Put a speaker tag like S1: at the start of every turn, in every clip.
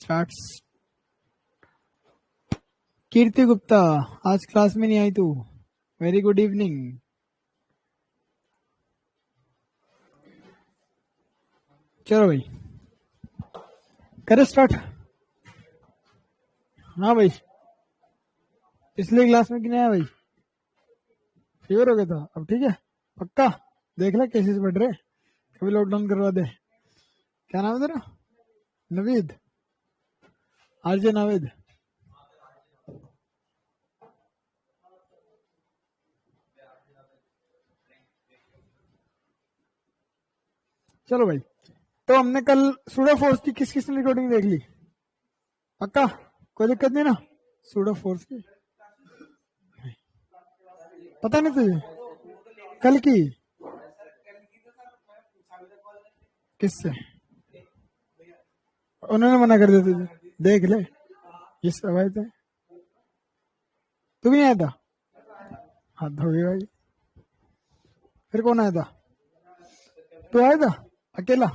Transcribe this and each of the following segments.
S1: Starts. कीर्ति गुप्ता, आज class में नहीं आई तू। Very good evening. चलो भाई करे स्टार्ट। हाँ भाई, पिछले क्लास में कितने आया भाई? फीवर हो गया था, अब ठीक है पक्का? देख ले केसेस बढ़ रहे, कभी लॉकडाउन करवा दे। क्या नाम है तेरा? नवीद, आरजे नावेद। चलो भाई, तो हमने कल सूडो फोर्स की किस किसने रिकॉर्डिंग देख ली? पक्का? कोई दिक्कत नहीं ना सूडो फोर्स की? पता नहीं तुझे कल की? किससे? उन्होंने मना कर दिया तुझे? देख ले, ये सब आए थे। तू भी नहीं आया था? हाथ धोगे भाई। फिर कौन आया था? तू आया था अकेला?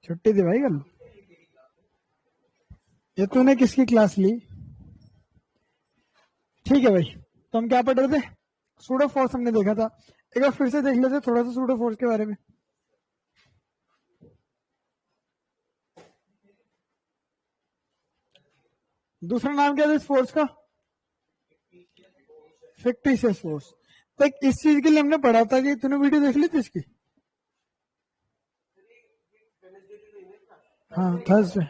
S1: छुट्टी थी भाई कल। ये तूने किसकी क्लास ली? ठीक है भाई, तो हम क्या पढ़ रहे थे? सूडो फोर्स हमने देखा था, एक बार फिर से देख लेते थोड़ा सा सूडो फोर्स के बारे में। दूसरा नाम क्या था इस फोर्स का? Fictitious force. देख इस चीज के लिए हमने पढ़ा था कि तूने वीडियो देख ली थी इसकी? हाँ थर्सडे।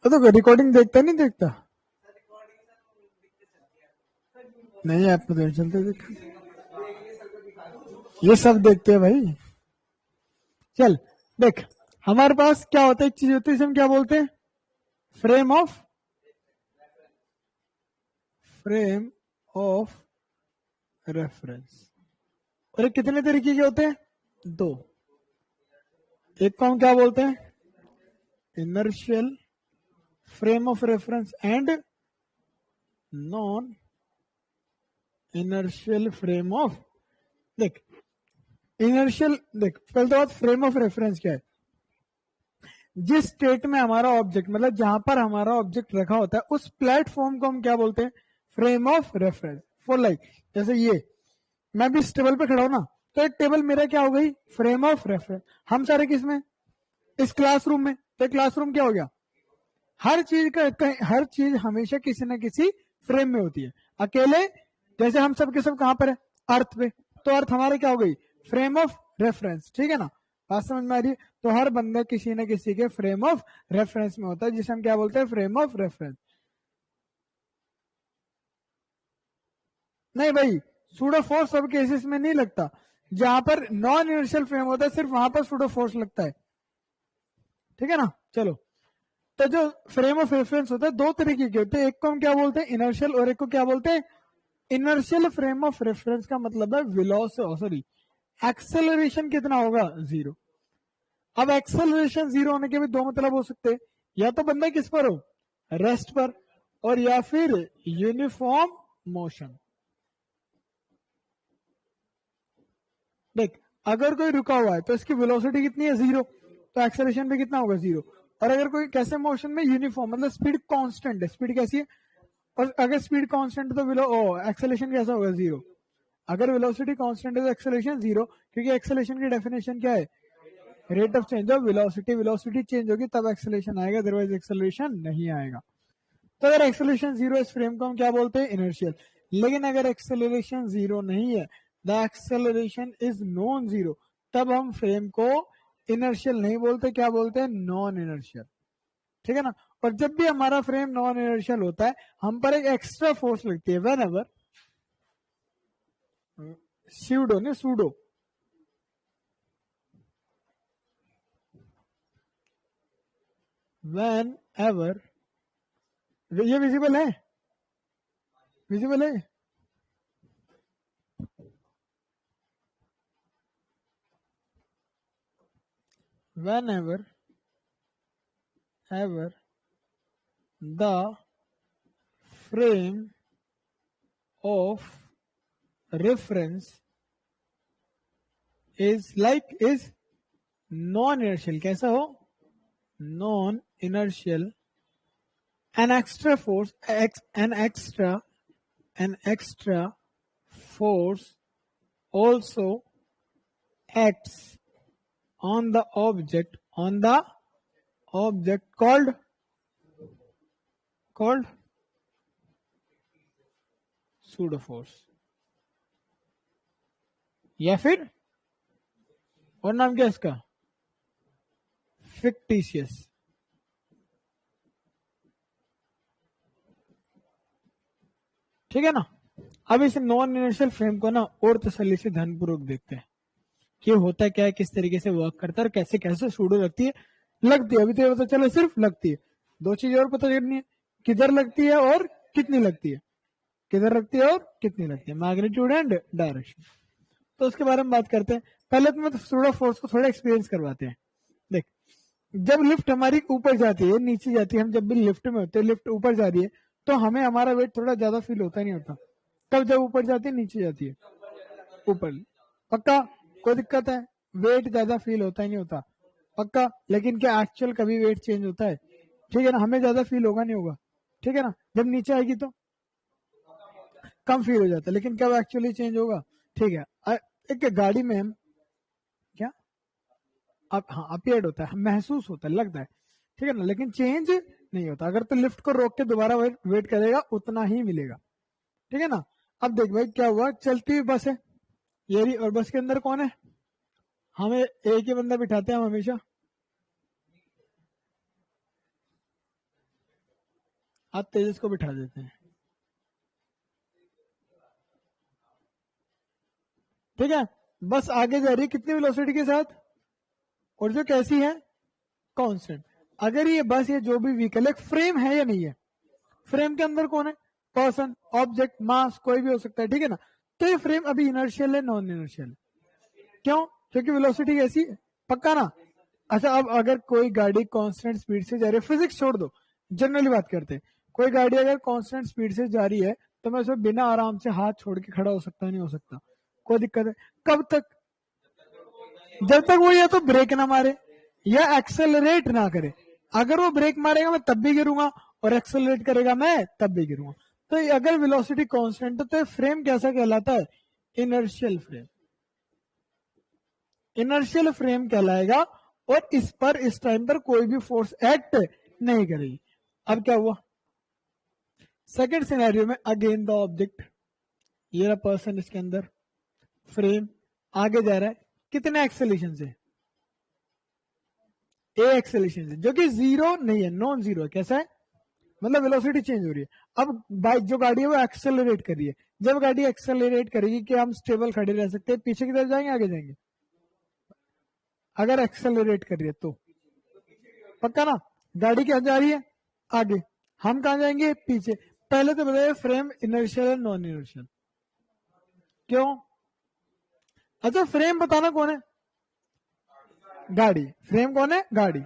S1: तो रिकॉर्डिंग देखता नहीं देखता? नहीं ऐप पे तो चलते देख, ये सब देखते हैं भाई। चल देख, हमारे पास क्या होता है, एक चीज होती है, इसे हम क्या बोलते हैं? Frame of reference. और ये कितने तरीके के होते हैं? दो। एक को हम क्या बोलते हैं? Inertial frame of reference and non inertial frame of. देख इनर्शियल, देख पहले तो बात फ्रेम ऑफ रेफरेंस क्या है? जिस स्टेट में हमारा ऑब्जेक्ट, मतलब जहां पर हमारा ऑब्जेक्ट रखा होता है, उस प्लेटफॉर्म को हम क्या बोलते हैं? Frame of reference. For like जैसे ये, मैं भी इस टेबल पे खड़ा हूं ना, तो एक टेबल मेरा क्या हो गई? Frame of reference. हम सारे किस में? इस क्लासरूम में। तो क्लासरूम क्या हो गया? हर चीज का हर चीज हमेशा किसी न किसी फ्रेम में होती है। अकेले जैसे हम सब के सब कहां पर है? अर्थ पे। तो अर्थ हमारे क्या हो गई? Frame of reference. ठीक है ना? बात समझ में आ रही है? तो हर बंदा किसी न किसी के फ्रेम ऑफ रेफरेंस में होता है, जिसे हम क्या बोलते हैं? Frame of reference. नहीं भाई, सूडो फोर्स सब केसेस में नहीं लगता। जहां पर नॉन इनर्शियल फ्रेम होता है सिर्फ वहां पर सूडो फोर्स लगता है। ठीक है ना? चलो, तो जो फ्रेम ऑफ रेफरेंस होता है दो तरीके के होते हैं, एक को हम क्या बोलते हैं? इनर्शियल, और एक को क्या बोलते हैं? इनर्शियल फ्रेम ऑफ रेफरेंस का मतलब है सॉरी, एक्सेलरेशन कितना होगा? जीरो। अब एक्सेलरेशन जीरो होने के भी दो मतलब हो सकते हैं, या तो बंदा किस पर हो? रेस्ट पर, और या फिर यूनिफॉर्म मोशन। देख अगर कोई रुका हुआ है तो इसकी वेलोसिटी कितनी है? जीरो। तो एक्सेलरेशन भी कितना होगा? जीरो। और अगर कोई कैसे मोशन में? यूनिफॉर्म, मतलब स्पीड कांस्टेंट है। स्पीड कैसी है? और अगर स्पीड कांस्टेंट तो एक्सेलरेशन कैसा होगा? जीरो। अगर वेलोसिटी कांस्टेंट है तो एक्सेलरेशन जीरो, क्योंकि एक्सेलरेशन की डेफिनेशन क्या है? Rate of change of velocity. Velocity change होगी तब एक्सेलरेशन आएगा, अदरवाइज एक्सेलरेशन नहीं आएगा। तो अगर एक्सेलरेशन जीरो, इस फ्रेम को हम क्या बोलते हैं? इनर्शियल। लेकिन अगर एक्सेलरेशन जीरो नहीं है, the acceleration is non zero, तब हम फ्रेम को इनर्शियल नहीं बोलते, क्या बोलते हैं? Non inertial. ठीक है ना? और जब भी हमारा फ्रेम नॉन इनर्शियल होता है, हम पर एक एक्स्ट्रा फोर्स लगती है। वेन एवर, सूडो ने सूडो, वेन एवर, ये विजिबल है? विजिबल है? When ever the frame of reference is non inertial, कैसा हो, non inertial, an extra force an extra force also acts on the object called pseudo force, या फिर और नाम क्या इसका, फिक्टिशियस। ठीक है ना। अब इस नॉन इनर्शियल फ्रेम को ना और तसल्ली से ध्यानपूर्वक देखते हैं कि होता क्या है, किस तरीके से वर्क करता है और कैसे कैसे सूडो लगती है। अभी तो पता चला सिर्फ लगती है, दो चीजें और पता करनी है, किधर लगती है और कितनी लगती है, किधर लगती है और कितनी लगती है, मैग्नीट्यूड एंड डायरेक्शन। तो उसके बारे में बात करते हैं। पहले तो मैं सूडो फोर्स को थोड़ा एक्सपीरियंस करवाते हैं। देख, जब लिफ्ट हमारी ऊपर जाती है नीचे जाती है, हम जब भी लिफ्ट में होते हैं, लिफ्ट ऊपर जा रही है तो हमें हमारा वेट थोड़ा ज्यादा फील होता नहीं होता। कब, जब ऊपर जाती है नीचे जाती है, ऊपर, पक्का, कोई दिक्कत है, वेट ज्यादा फील होता ही नहीं होता, पक्का। लेकिन क्या एक्चुअल कभी वेट चेंज होता है? ठीक है ना, हमें ज्यादा फील होगा नहीं होगा, ठीक है ना। जब नीचे आएगी तो कम फील हो जाता है, लेकिन कब एक्चुअली चेंज होगा? ठीक है, एक गाड़ी में हम क्या अपीयर्ड होता है, महसूस होता है, लगता है, ठीक है ना, लेकिन चेंज नहीं होता। अगर तो लिफ्ट को रोक के दोबारा वेट करेगा उतना ही मिलेगा, ठीक है ना। अब देख भाई क्या हुआ, चलती हुई बस है ये रही, और बस के अंदर कौन है, हमें एक ही बंदा बिठाते हैं हम हमेशा, आप तेजस को बिठा देते हैं, ठीक है। बस आगे जा रही है कितनी वेलोसिटी के साथ, और जो कैसी है, कांस्टेंट। अगर ये बस, ये जो भी व्हीकल है, फ्रेम है या नहीं है, फ्रेम के अंदर कौन है, पर्सन, ऑब्जेक्ट, मास, कोई भी हो सकता है, ठीक है ना। तो ये फ्रेम अभी इनर्शियल है, नॉन इनर्शियल? क्यों? क्योंकि वेलोसिटी कैसी है, पक्का ना। अच्छा, अब अगर कोई गाड़ी कांस्टेंट स्पीड से जा रही है, फिजिक्स छोड़ दो, जनरली बात करते हैं, कोई गाड़ी अगर कांस्टेंट स्पीड से जा रही है तो मैं उसमें बिना आराम से हाथ छोड़ के खड़ा हो सकता, नहीं हो सकता, कोई दिक्कत है। कब तक? जब तक वो या तो ब्रेक ना मारे या एक्सेलरेट ना करे। अगर वो ब्रेक मारेगा मैं तब भी गिरूंगा, और एक्सेलरेट करेगा मैं तब भी गिरूंगा। तो अगर वेलोसिटी कांस्टेंट है तो फ्रेम कैसा कहलाता है, इनर्शियल फ्रेम, इनर्शियल फ्रेम कहलाएगा। और इस पर इस टाइम पर कोई भी फोर्स एक्ट नहीं करेगी। अब क्या हुआ, सेकेंड सिनेरियो में अगेन द ऑब्जेक्ट, ये रहा पर्सन, इसके अंदर फ्रेम आगे जा रहा है, कितने एक्सेलेरेशन से, ए एक्सेलेरेशन से, जो कि जीरो नहीं है, नॉन जीरो है। कैसा है, मतलब वेलोसिटी चेंज हो रही है। अब बाइक जो गाड़ी है वो एक्सेलरेट कर रही है। जब गाड़ी एक्सेलरेट करेगी कि हम स्टेबल खड़े रह सकते हैं, पीछे की तरफ जाएंगे आगे जाएंगे, अगर एक्सेलरेट कर रही है तो, पक्का ना। गाड़ी क्या जा रही है, आगे, हम कहा जाएंगे, पीछे। पहले तो बताइए फ्रेम इनर्शियल है नॉन इनर्शियल, क्यों? अच्छा, फ्रेम बताना कौन है, गाड़ी। फ्रेम कौन है, गाड़ी।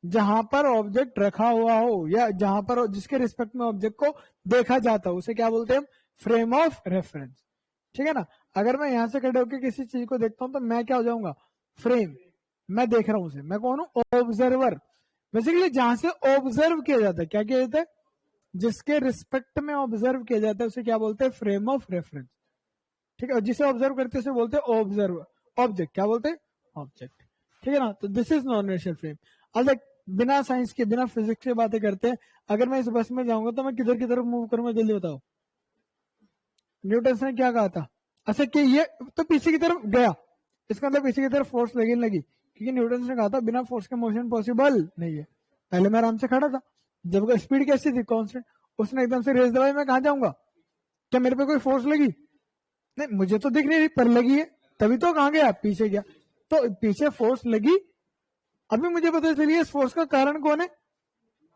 S1: जहां पर ऑब्जेक्ट रखा हुआ हो या जहां पर जिसके रिस्पेक्ट में ऑब्जेक्ट को देखा जाता हो उसे क्या बोलते हैं, फ्रेम ऑफ रेफरेंस, ठीक है ना। अगर मैं यहां से खड़े होकर किसी चीज को देखता हूं तो मैं क्या हो जाऊंगा, फ्रेम, मैं देख रहा हूं उसे, मैं कौन हूं, ऑब्जर्वर। बेसिकली जहां से ऑब्जर्व किया जाता है, क्या किया जाता है, जिसके रिस्पेक्ट में ऑब्जर्व किया जाता है उसे क्या बोलते हैं, फ्रेम ऑफ रेफरेंस, ठीक है। और जिसे ऑब्जर्व करते हैं उसे बोलते हैं ऑब्जर्वर, ऑब्जेक्ट, क्या बोलते हैं, ऑब्जेक्ट, ठीक है ना। तो this is non inertial frame. अब देख, बिना साइंस के, बिना फिजिक्स के बातें करते हैं, अगर मैं इस बस में जाऊंगा तो मैं किधर की तरफ मूव करूंगा, जल्दी बताओ। न्यूटन ने क्या कहा था, अच्छा कि ये तो पीछे की तरफ गया, इसका मतलब पीछे की तरफ फोर्स लगी नहीं लगी, क्योंकि न्यूटन ने कहा था बिना फोर्स के मोशन पॉसिबल नहीं है। पहले मैं आराम से खड़ा था, जब स्पीड कैसी थी, कांस्टेंट, उसने एकदम से रेस दबाई, मैं कहा जाऊंगा, क्या मेरे पे कोई फोर्स लगी, नहीं, मुझे तो दिख नहीं रही पर लगी है, तभी तो कहां गया, पीछे गया। तो पीछे फोर्स लगी, अभी मुझे पता चलिए इस फोर्स का कारण कौन है,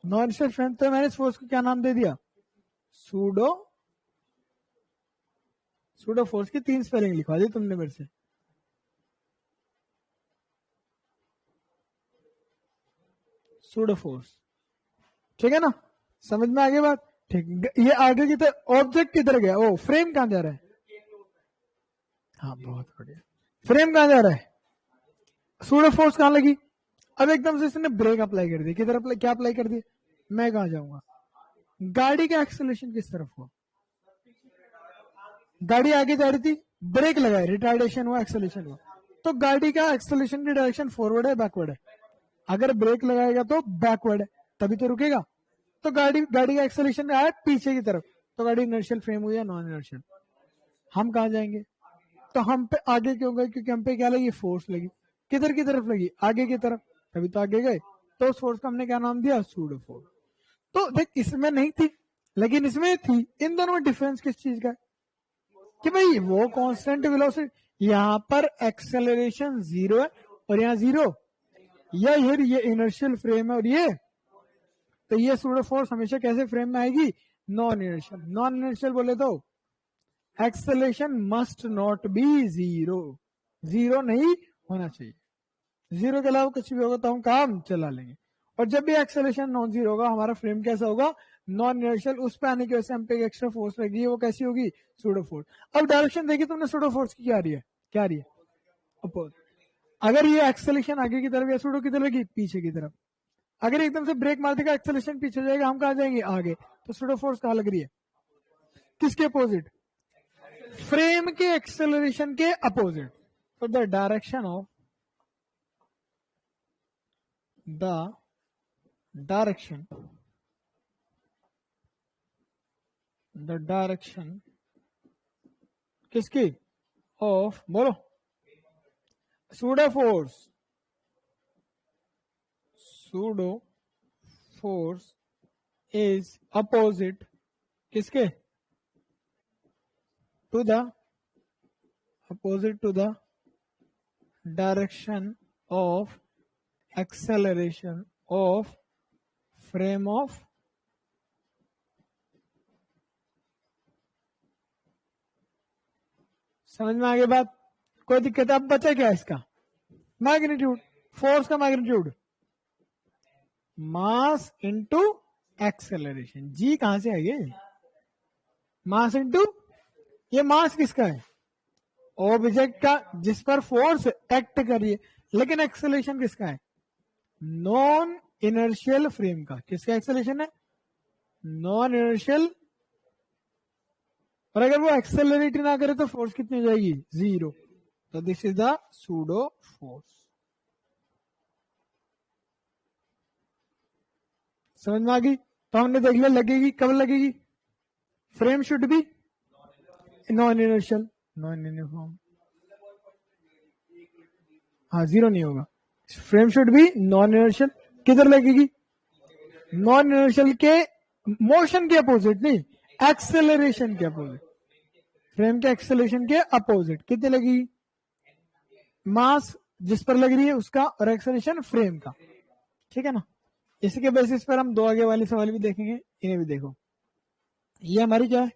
S1: नॉन इनर्शियल फ्रेम। तो मैंने इस फोर्स को क्या नाम दे दिया, सूडो, सूडो फोर्स की 3 स्पेलिंग लिखवा दी तुमने मेरे से, सूडो फोर्स, ठीक है ना। समझ में आ गई बात, ठीक। ये आगे की तरफ ऑब्जेक्ट किधर गया, ओ फ्रेम कहां जा रहा है, हाँ बहुत बढ़िया, फ्रेम कहां जा रहा है, सूडो फोर्स कहां लगी? अब एकदम से इसने ब्रेक अप्लाई कर दी, किधर अप्लाई, क्या अप्लाई कर दिया? मैं कहां जाऊंगा? गाड़ी का एक्सेलरेशन किस तरफ हुआ? गाड़ी आगे जा रही थी, ब्रेक लगाए, रिटार्डेशन हुआ, एक्सेलरेशन हुआ। तो गाड़ी का एक्सेलरेशन की डायरेक्शन फॉरवर्ड है बैकवर्ड है? अगर ब्रेक लगाएगा तो बैकवर्ड है, तभी तो रुकेगा। तो गाड़ी का एक्सेलरेशन आया पीछे की तरफ, तो गाड़ी इनर्शियल फ्रेम हुई या नॉन इनर्शियल? हम कहां जाएंगे? तो हम पे आगे क्यों गए? क्योंकि हम पे क्या लगी? फोर्स लगी। किधर की तरफ लगी? आगे की तरफ, तभी तो आगे गए। तो उस फोर्स का हमने क्या नाम दिया? Pseudo force. तो देख, इसमें नहीं थी लेकिन इसमें थी। इन दोनों में डिफरेंस किस चीज का है? कि भाई वो कांस्टेंट वेलोसिटी, यहाँ पर एक्सेलरेशन जीरो है और यहाँ जीरो, या ये इनर्शियल फ्रेम है और ये, तो ये सूडो फोर्स हमेशा कैसे फ्रेम में आएगी? Non inertial. नॉन इनर्शियल बोले तो acceleration must not be zero, zero नहीं होना चाहिए। जीरो के अलावा कुछ भी होगा तो हम काम चला लेंगे। और जब भी एक्सेलरेशन नॉन जीरो होगा, हमारा फ्रेम कैसा होगा? Non inertial. उस पे आने की वजह से हम पे एक्स्ट्रा फोर्स लगी, वो कैसी होगी? Pseudo force. अब डायरेक्शन देखी तुमने सूडो फोर्स की, क्या आ रही है? क्या आ रही है? अपोज। अगर ये एक्सेलरेशन आगे की तरफ या सूडो की तरफ लगी? पीछे की तरफ। अगर एकदम से ब्रेक मार देगा, एक्सेलरेशन पीछे हो जाएगा, हम कहां जाएंगे? आगे। तो सूडो फोर्स कहां लग रही है? किसके अपोजिट? फ्रेम के एक्सेलरेशन के अपोजिट। तो the direction of the direction किसकी? ऑफ, बोलो, pseudo force. Pseudo force is opposite किसके? To the direction of acceleration of frame of. समझ में आ गई बात? कोई दिक्कत है? अब बचा क्या इसका? मैग्नीट्यूड। फोर्स का मैग्नीट्यूड मास इंटू एक्सेलरेशन। जी कहां से आई है? मास इंटू, ये मास किसका है? ऑब्जेक्ट का, जिस पर फोर्स एक्ट कर रही है। लेकिन एक्सेलरेशन किसका है? नॉन इनर्शियल फ्रेम का। किसका एक्सेलरेशन है? Non inertial. और अगर वो एक्सेलरेट ना करे तो फोर्स कितनी हो जाएगी? जीरो। तो this is the pseudo force. समझ में आ गई? तो हमने देख लिया लगेगी, कब लगेगी? Frame should be non inertial, non uniform. हाँ, जीरो नहीं होगा। Frame should be non inertial. किधर लगेगी? नॉन इनर्शियल के मोशन के अपोजिट, नहीं, एक्सेलरेशन के अपोजिट। फ्रेम के एक्सेलरेशन के अपोजिट कितने लगेगी? मास जिस पर लग रही है उसका, और एक्सेलरेशन फ्रेम का। ठीक है ना? इसके बेसिस पर हम दो आगे वाले सवाल भी देखेंगे, इन्हें भी देखो। ये हमारी क्या है?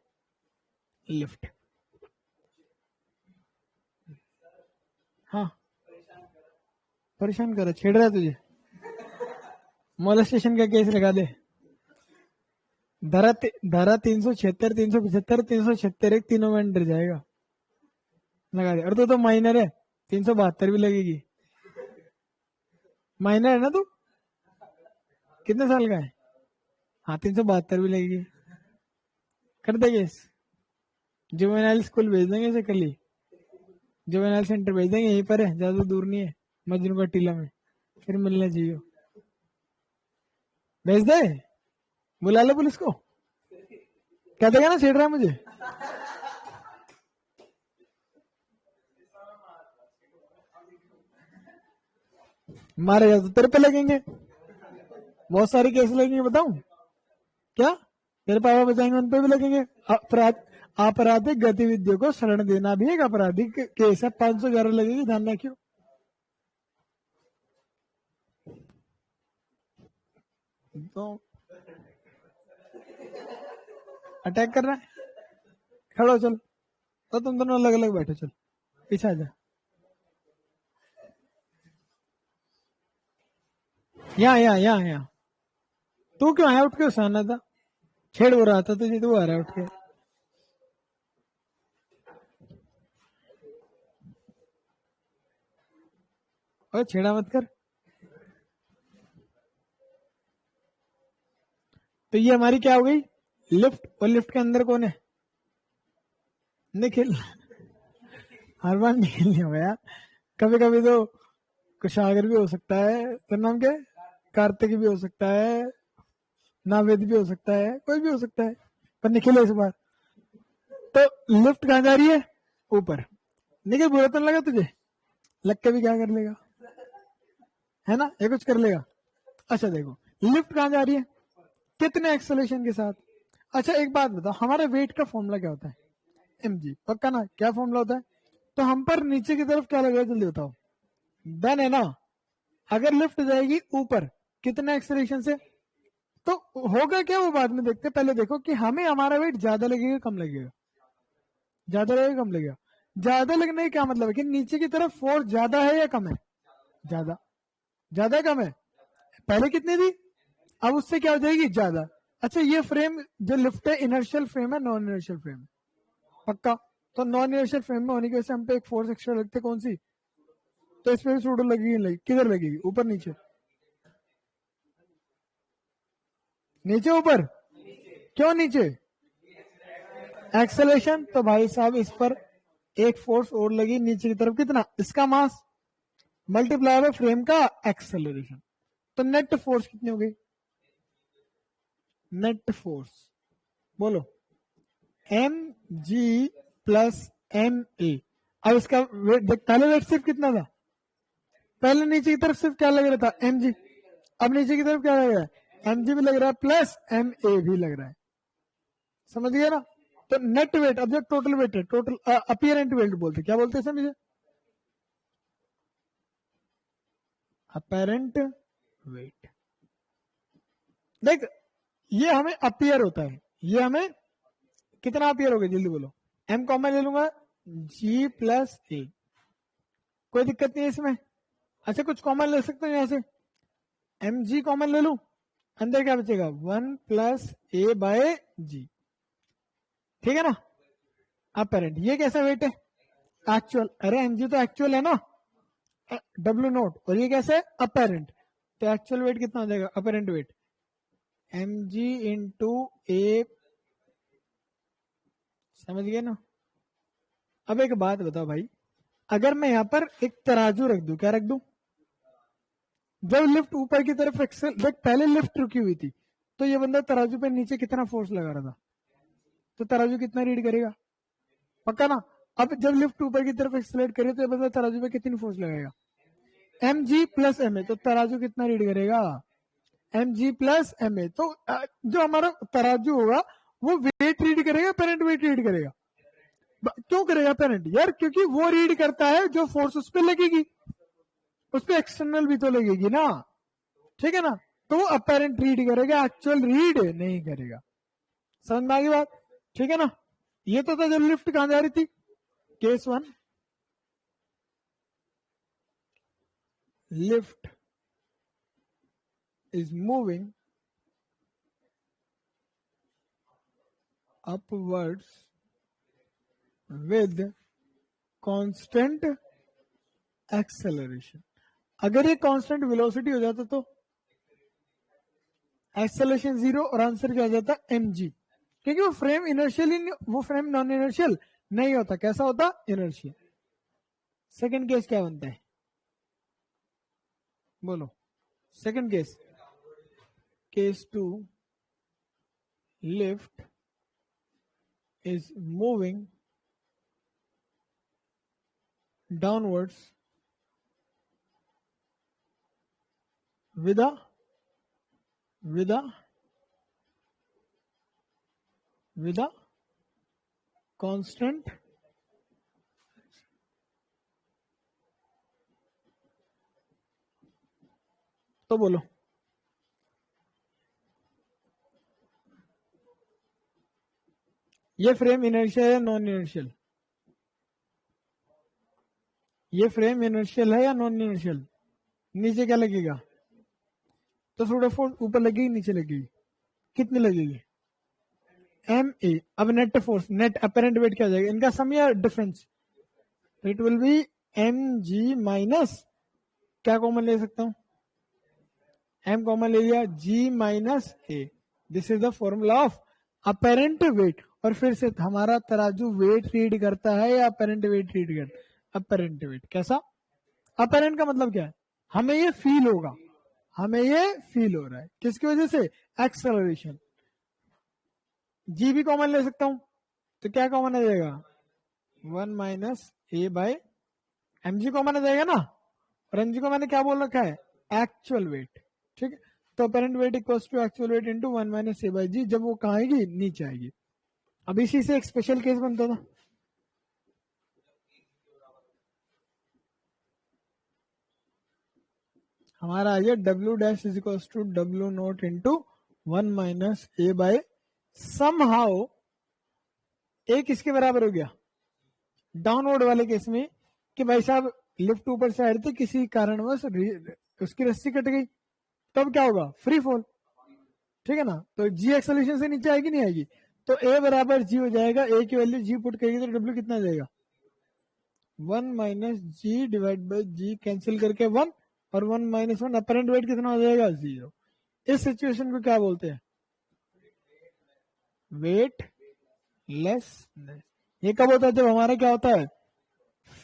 S1: लिफ्ट। हाँ, परेशान कर, छेड़ रहा है तुझे, मोलेस्टेशन का केस लगा दे। धारा 376, 375, 376 एक तीनों में अंडर जाएगा, लगा दे। और तो माइनर है, 372 भी लगेगी। माइनर है ना तू? कितने साल का है? हाँ, 372 भी लगेगी। कर दे केस। जुवेनाइल स्कूल भेज देंगे इसे कल ही, जुवेनाइल सेंटर भेज देंगे, यहीं पर है, ज्यादा दूर नहीं है, मजनू का टीला में। फिर मिलना चाहिए, भेज दे, बुला ले पुलिस को। क्या देगा ना, छेड़ रहा है मुझे। मारे जा तो तेरे पे लगेंगे, बहुत सारे केस लगेंगे, बताऊं क्या? तेरे पापा बचाएंगे, उन पे भी लगेंगे। आपराधिक गतिविधियों को शरण देना भी एक आपराधिक केस है, 511 लगेगी, ध्यान रखियो। तो अटैक कर रहा है, खड़ो चल। तो तुम दोनों अलग अलग बैठो, चल पीछे आ जा। यहाँ तू क्यों आया? उठ के उसे आना था, छेड़ हो रहा था तुझे, तू आ रहा है उठ के। और छेड़ा मत कर। तो ये हमारी क्या हो गई, लिफ्ट। और लिफ्ट के अंदर कौन है, निखिल। हर बार निखिल नहीं होगा यार, कभी कभी तो कुशागर भी हो सकता है, तेरा नाम क्या है, कार्तिक भी हो सकता है, नावेद भी हो सकता है, कोई भी हो सकता है, पर निखिल है इस बार। तो लिफ्ट कहाँ जा रही है, ऊपर। निखिल बुरा तो नहीं लगा तुझे, लग के भी क्या कर लेगा, है ना, ये कुछ कर लेगा। अच्छा देखो, लिफ्ट कहाँ जा रही है, कितने एक्सेलरेशन के साथ। अच्छा एक बात बताओ, हमारे वेट का फॉर्मूला क्या होता है, mg, पक्का ना, क्या फॉर्मूला होता है। तो हम पर नीचे की तरफ क्या लगेगा, जल्दी बताओ, डन है ना। अगर लिफ्ट जाएगी ऊपर कितने एक्सेलरेशन से, तो होगा क्या वो बाद में देखते हैं, पहले देखो कि हमें हमारा वेट ज्यादा लगेगा कम लगेगा, ज्यादा लगेगा कम लगेगा। ज्यादा लगने का क्या मतलब है कि नीचे की तरफ फोर्स ज्यादा है या कम है, ज्यादा, ज्यादा कम है, पहले कितनी थी, अब उससे क्या हो जाएगी, ज्यादा। अच्छा ये फ्रेम जो लिफ्ट है इनर्शियल फ्रेम है नॉन इनर्शियल फ्रेम, पक्का। तो नॉन इनर्शियल फ्रेम में होने की वजह से हम पे एक फोर्स एक्स्ट्रा लगती है, कौन सी, तो इस पे भी सूडो लगेगी, लगी किधर लगेगी, ऊपर नीचे, नीचे ऊपर, क्यों नीचे, एक्सेलेरेशन। तो भाई साहब इस पर एक फोर्स और लगी नीचे की तरफ, कितना, इसका मास मल्टीप्लाई बाय फ्रेम का एक्सेलरेशन। तो नेट फोर्स कितनी हो गई, नेट फोर्स, बोलो, m g plus m a. अब इसका वेट देख, पहले वेट सिर्फ कितना था, पहले नीचे की तरफ सिर्फ क्या लग रहा था, एम जी। अब नीचे की तरफ क्या लग रहा है, एम जी भी लग रहा है प्लस एम ए भी लग रहा है, समझ गया ना। तो नेट वेट, अब जब टोटल वेट है, टोटल अपीयरेंट वेट बोलते, क्या बोलते हैं समझे, अपेरेंट वेट। देख ये हमें अपीयर होता है, ये हमें कितना अपीयर हो गया, जल्दी बोलो, एम कॉमन ले लूंगा, जी प्लस ए, कोई दिक्कत नहीं है इसमें। अच्छा कुछ कॉमन ले सकते हैं यहां से, एम जी कॉमन ले लू, अंदर क्या बचेगा, 1 + ए बाय जी, ठीक है ना। अपेरेंट ये कैसा वेट है, एक्चुअल, अरे एम जी तो एक्चुअल है ना, डब्ल्यू नोट, और ये कैसे अपेरेंट, तो एक्चुअल वेट कितना हो जाएगा, apparent weight M G into A, समझ गए ना। अब एक बात बताओ भाई, अगर मैं यहां पर एक तराजू रख दूं, क्या रख दूं, जब लिफ्ट ऊपर की तरफ एक्सेल, देख पहले लिफ्ट रुकी हुई थी, तो ये बंदा तराजू पे नीचे कितना फोर्स लगा रहा था, तो तराजू कितना रीड करेगा, पक्का ना। अब जब लिफ्ट ऊपर की तरफ एक्सेलरेट करे तो ये बंदा तराजू पे कितनी फोर्स लगाएगा, m g plus m a, तो तराजू कितना रीड करेगा, m g plus m a. तो जो हमारा तराजू होगा वो वेट रीड करेगा, पेरेंट वेट रीड करेगा, क्यों करेगा पेरेंट यार, क्योंकि वो रीड करता है जो फोर्स उस पर लगेगी, उस पर एक्सटर्नल भी तो लगेगी ना, ठीक है ना। तो वो अपेरेंट रीड करेगा, एक्चुअल रीड नहीं करेगा, समझ में आ गई बात, ठीक है ना। ये तो था जब लिफ्ट कहां जा रही थी, case 1, lift is moving upwards with constant acceleration। अगर ये कांस्टेंट वेलोसिटी हो जाता तो एक्सेलरेशन 0 और आंसर क्या हो जाता, mg, क्योंकि वो फ्रेम इनर्शियल ही, वो फ्रेम नॉन इनर्शियल नहीं होता, कैसा होता, इनर्शियल। सेकंड केस क्या बनता है, बोलो, second case, case 2, lift is moving downwards with a constant तो बोलो, ये फ्रेम इनर्शियल है नॉन इनर्शियल, ये फ्रेम इनर्शियल है या नॉन इनर्शियल, नीचे क्या लगेगा, तो थोड़ा फोर्स ऊपर लगेगी नीचे लगेगी, कितनी लगेगी, एम ए। अब net force, net apparent weight क्या हो जाएगा, इनका सम या difference, it will be m g minus क्या कॉमन ले सकता हूं, m कॉमन ले लिया, g minus a, this is the formula of apparent weight. और फिर से हमारा तराजू वेट रीड करता है या अपेरेंट वेट रीड करता है, अपेरेंट वेट। कैसा अपेरेंट का मतलब क्या है, हमें ये फील होगा, हमें ये फील हो रहा है, किसकी वजह से, एक्सेलरेशन। जी भी कॉमन ले सकता हूं, तो क्या कॉमन आ जाएगा, 1 minus A bye M G common आ जाएगा ना, और एम जी को मैंने क्या बोल रखा है, एक्चुअल वेट। ठीक है, तो apparent weight equals to actual weight into 1 minus A by G, जब वो कहाँ आएगी, नीचे आएगी। अब इसी से एक स्पेशल केस बनता था, हमारा आ गया W dash is equals to W not into 1 minus A by somehow A किसके बराबर हो गया, डाउनवर्ड वाले केस में, कि भाई साहब लिफ्ट ऊपर से आ रही थी, किसी कारणवश उसकी रस्सी कट गई, तब क्या होगा, फ्री फॉल। ठीक है ना, तो जी एक्सेलरेशन से नीचे आएगी नहीं आएगी, तो ए बराबर जी हो जाएगा, ए की वैल्यू जी पुट करेगी तो डब्ल्यू कितना जाएगा, 1 minus g divide by g, cancel करके 1, और 1 माइनस 1, अपेरेंट वेट कितना हो जाएगा, 0। इस सिचुएशन को क्या बोलते हैं, वेट लेसनेस। ये कब होता है, जब हमारा क्या होता है,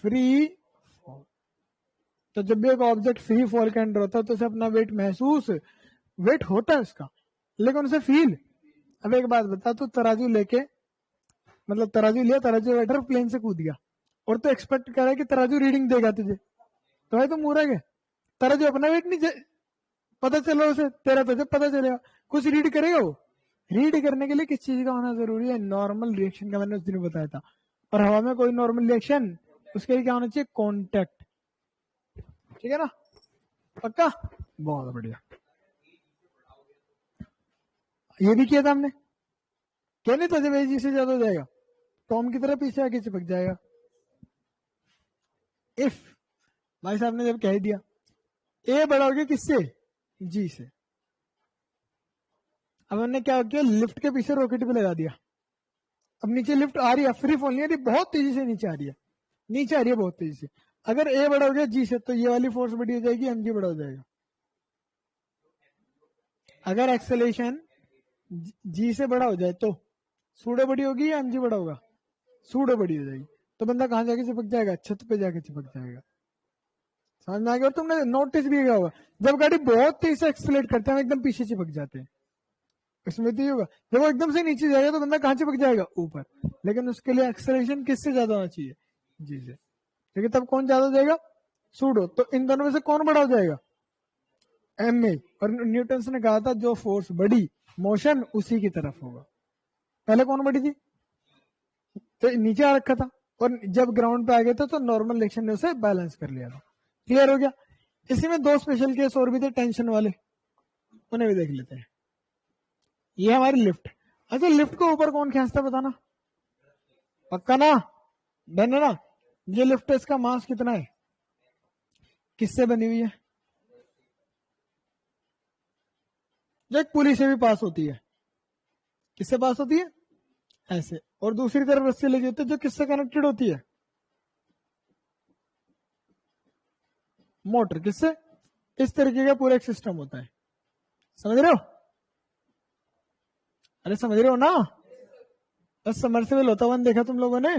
S1: फ्री फॉल। तो जब भी एक ऑब्जेक्ट फ्री फॉल के अंदर होता है तो उसे अपना वेट महसूस, वेट होता है उसका, लेकिन उसे फील। अब एक बात बता, तू तराजू लेके, मतलब तराजू लिया, तराजू बैठा प्लेन से कूद गया, और तो एक्सपेक्ट कर रहा है कि तराजू रीडिंग देगा तुझे, तो भाई तुम मूर्ख है, तराजू अपना वेट नहीं पता चलो उसे, तेरा तुझे पता चलेगा, कुछ रीड करेगा वो। रीड करने के लिए किस चीज का होना जरूरी है, नॉर्मल रिएक्शन का, मैंने उस दिन बताया था। और हवा में कोई नॉर्मल रिएक्शन, उसके लिए क्या होना चाहिए, कॉन्टेक्ट। ठीक है ना, पक्का, बहुत बढ़िया। ये भी किया था हमने, क्या नहीं था, जब एजी से ज्यादा हो जाएगा टॉम की तरह पीछे आके चिपक जाएगा। इफ भाई साहब ने जब कह दिया ए बड़ा हो गया किससे, जी से, अब हमने क्या किया, लिफ्ट के पीछे रॉकेट पे लगा दिया। अब नीचे लिफ्ट आ रही है, फ्री फॉल नहीं आ रही, बहुत तेजी से नीचे आ रही है, नीचे आ रही है बहुत तेजी से। अगर ए बड़ा हो गया जी से, तो ये वाली फोर्स बड़ी हो जाएगी, एम जी बड़ा हो जाएगा। अगर एक्सेलेरेशन जी से बड़ा हो जाए तो सूडो बड़ी होगी या एम जी बड़ा होगा, सूडो बड़ी हो जाएगी, तो बंदा कहाँ जाके चिपक जाएगा, छत पे जाके चिपक जाएगा। समझ में आ गया। और तुमने नोटिस भी किया होगा, जब गाड़ी बहुत तेज से एक्सेलेरेट करते हैं हम एकदम पीछे चिपक जाते हैं, इसमें तो होगा, जब वो एकदम से नीचे जाएगा तो बंदा कहाँ चिपक जाएगा, ऊपर। लेकिन उसके लिए एक्सेलरेशन किससे ज्यादा होना चाहिए, जी से। लेकिन तब कौन ज्यादा हो जाएगा, सूडो। तो इन दोनों में से कौन बड़ा हो जाएगा, एम ए। और न्यूटन ने कहा था जो फोर्स बड़ी, मोशन उसी की तरफ होगा। पहले कौन बड़ी थी, तो नीचे आ रखा था, और जब ग्राउंड पे आ गया था तो नॉर्मल रिएक्शन ने उसे बैलेंस कर लिया था। क्लियर हो गया। इसी में दो स्पेशल केस और भी थे टेंशन वाले, उन्हें भी देख लेते हैं। ये हमारी लिफ्ट। अच्छा, लिफ्ट को ऊपर कौन खींचता है बताना, पक्का ना, डन है ना। ये लिफ्ट है, इसका मास कितना है, किससे बनी हुई है, जो एक पुली से भी पास होती है, किससे पास होती है, ऐसे। और दूसरी तरफ रस्सी लगी होती है जो किससे कनेक्टेड होती है, मोटर, किससे, इस तरीके का पूरा एक सिस्टम होता है। समझ रहे हो, अरे समझ रहे हो ना। बस सबमर्सिबल होता हुआ देखा तुम लोगों ने,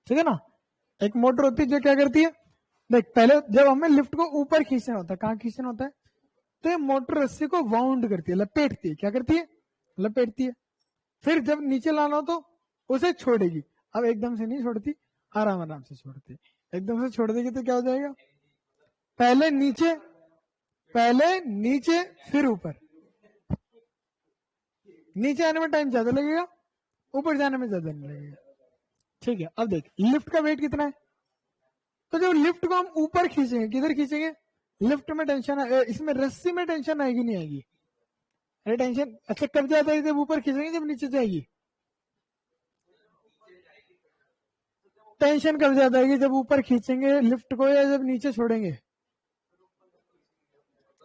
S1: ठीक है ना। एक मोटर होती है जो क्या करती है, देख पहले जब हमें लिफ्ट को ऊपर खींचना होता है, कहाँ खींचना होता है, तो ये मोटर रस्सी को वाउंड करती है, लपेटती है, क्या करती है, लपेटती है। फिर जब नीचे लाना हो तो उसे छोड़ेगी। अब एकदम से नहीं छोड़ती, आराम आराम से छोड़ती है। एकदम से छोड़ देगी तो क्या हो जाएगा, पहले नीचे, पहले नीचे फिर ऊपर। नीचे आने में टाइम ज्यादा लगेगा, ऊपर जाने में ज्यादा नहीं लगेगा। ठीक है, अब देख लिफ्ट का वेट कितना है, तो जब लिफ्ट को हम ऊपर खींचेंगे, किधर खींचेंगे, लिफ्ट में टेंशन इसमें रस्सी में टेंशन आएगी नहीं आएगी, अरे टेंशन अच्छा कब जाता है, जब ऊपर खींचेंगे जब नीचे जाएगी, टेंशन कब ज्यादा आएगी, जब ऊपर खींचेंगे लिफ्ट को या जब नीचे छोड़ेंगे।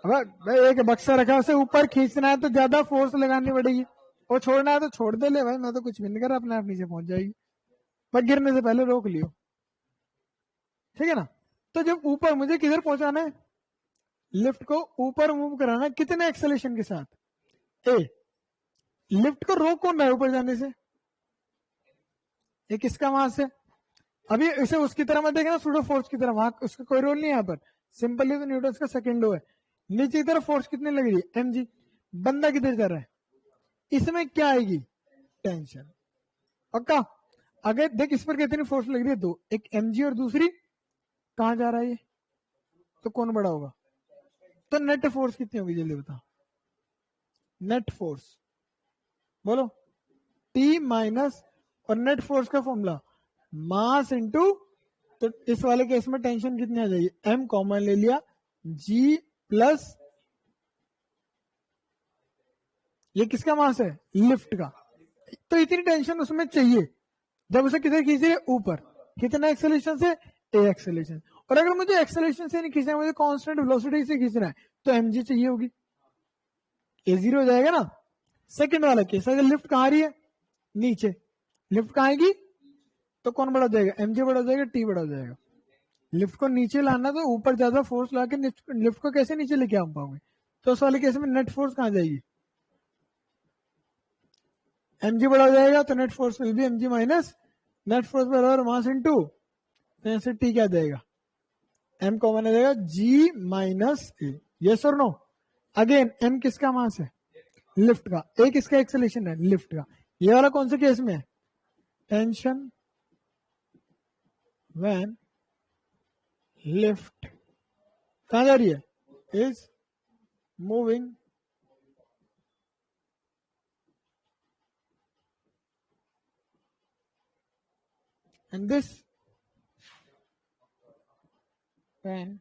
S1: अब एक बक्सा रखा, उसे ऊपर खींचना है तो ज्यादा फोर्स लगानी पड़ेगी, और छोड़ना है तो छोड़ दे ले भाई, मैं तो कुछ भी नहीं कर रहा, अपने आप नीचे पहुंच जाएगी, पर गिरने से पहले रोक लियो। ठीक है ना। तो जब ऊपर मुझे किधर पहुंचाना है, लिफ्ट को ऊपर मूव कराना है, कितने एक्सेलेरेशन के साथ, ए। लिफ्ट को रोक कौन रहा है ऊपर जाने से, ये किसका मास है, अभी इसे उसकी तरह मत देखना सूडो फोर्स की तरह, वहां उसका कोई रोल नहीं है यहाँ पर, सिंपली तो न्यूटन का सेकंड लॉ है। नीचे की तरफ फोर्स कितनी लग रही है, एम जी। बंदा किधर जा रहा है, इसमें क्या आएगी, टेंशन। पक्का, अगर देख इस पर कितनी फोर्स लग रही है, दो, एक एम जी और दूसरी कहां जा रहा है ये, तो कौन बड़ा होगा, तो नेट फोर्स कितनी होगी जल्दी बताओ, नेट फोर्स बोलो, टी माइनस, और नेट फोर्स का फॉर्मूला मास इंटू, तो इस वाले केस में टेंशन कितनी आ जाएगी, एम कॉमन ले लिया, जी प्लस, ये किसका मास है, लिफ्ट का, तो इतनी टेंशन उसमें चाहिए जब उसे किधर खींच रही है, ऊपर, कितना एक्सेलेरेशन से, ए एक्सेलेरेशन। और अगर मुझे एक्सेलेरेशन से नहीं खींचना है, मुझे कांस्टेंट वेलोसिटी से खींचना है, तो एमजी चाहिए होगी, ए जीरो हो जाएगा ना। सेकंड वाला केस, अगर लिफ्ट कहां रही है, नीचे, लिफ्ट कहां आएगी, तो कौन बड़ा हो जाएगा, एमजे बड़ा हो जाएगा, टी बड़ा हो जाएगा। लिफ्ट को नीचे लाना तो ऊपर ज्यादा फोर्स ला के लिफ्ट को कैसे नीचे लेके आ पाओगे, तो उस वाले केस में नेट फोर्स कहां जाएगी, एमजी बड़ा हो जाएगा, तो net force will be MG minus net force बराबर मास इनटू, तो यहाँ से टी क्या जाएगा, एम कॉमन आ जाएगा, जी माइनस ए, यस और नो। अगेन एम किसका मास है, लिफ्ट का, ए किसका एक्सेलेरेशन है, लिफ्ट का। ये वाला कौन से केस में है, टेंशन व्हेन लिफ्ट कहां जा रही है, is moving and this when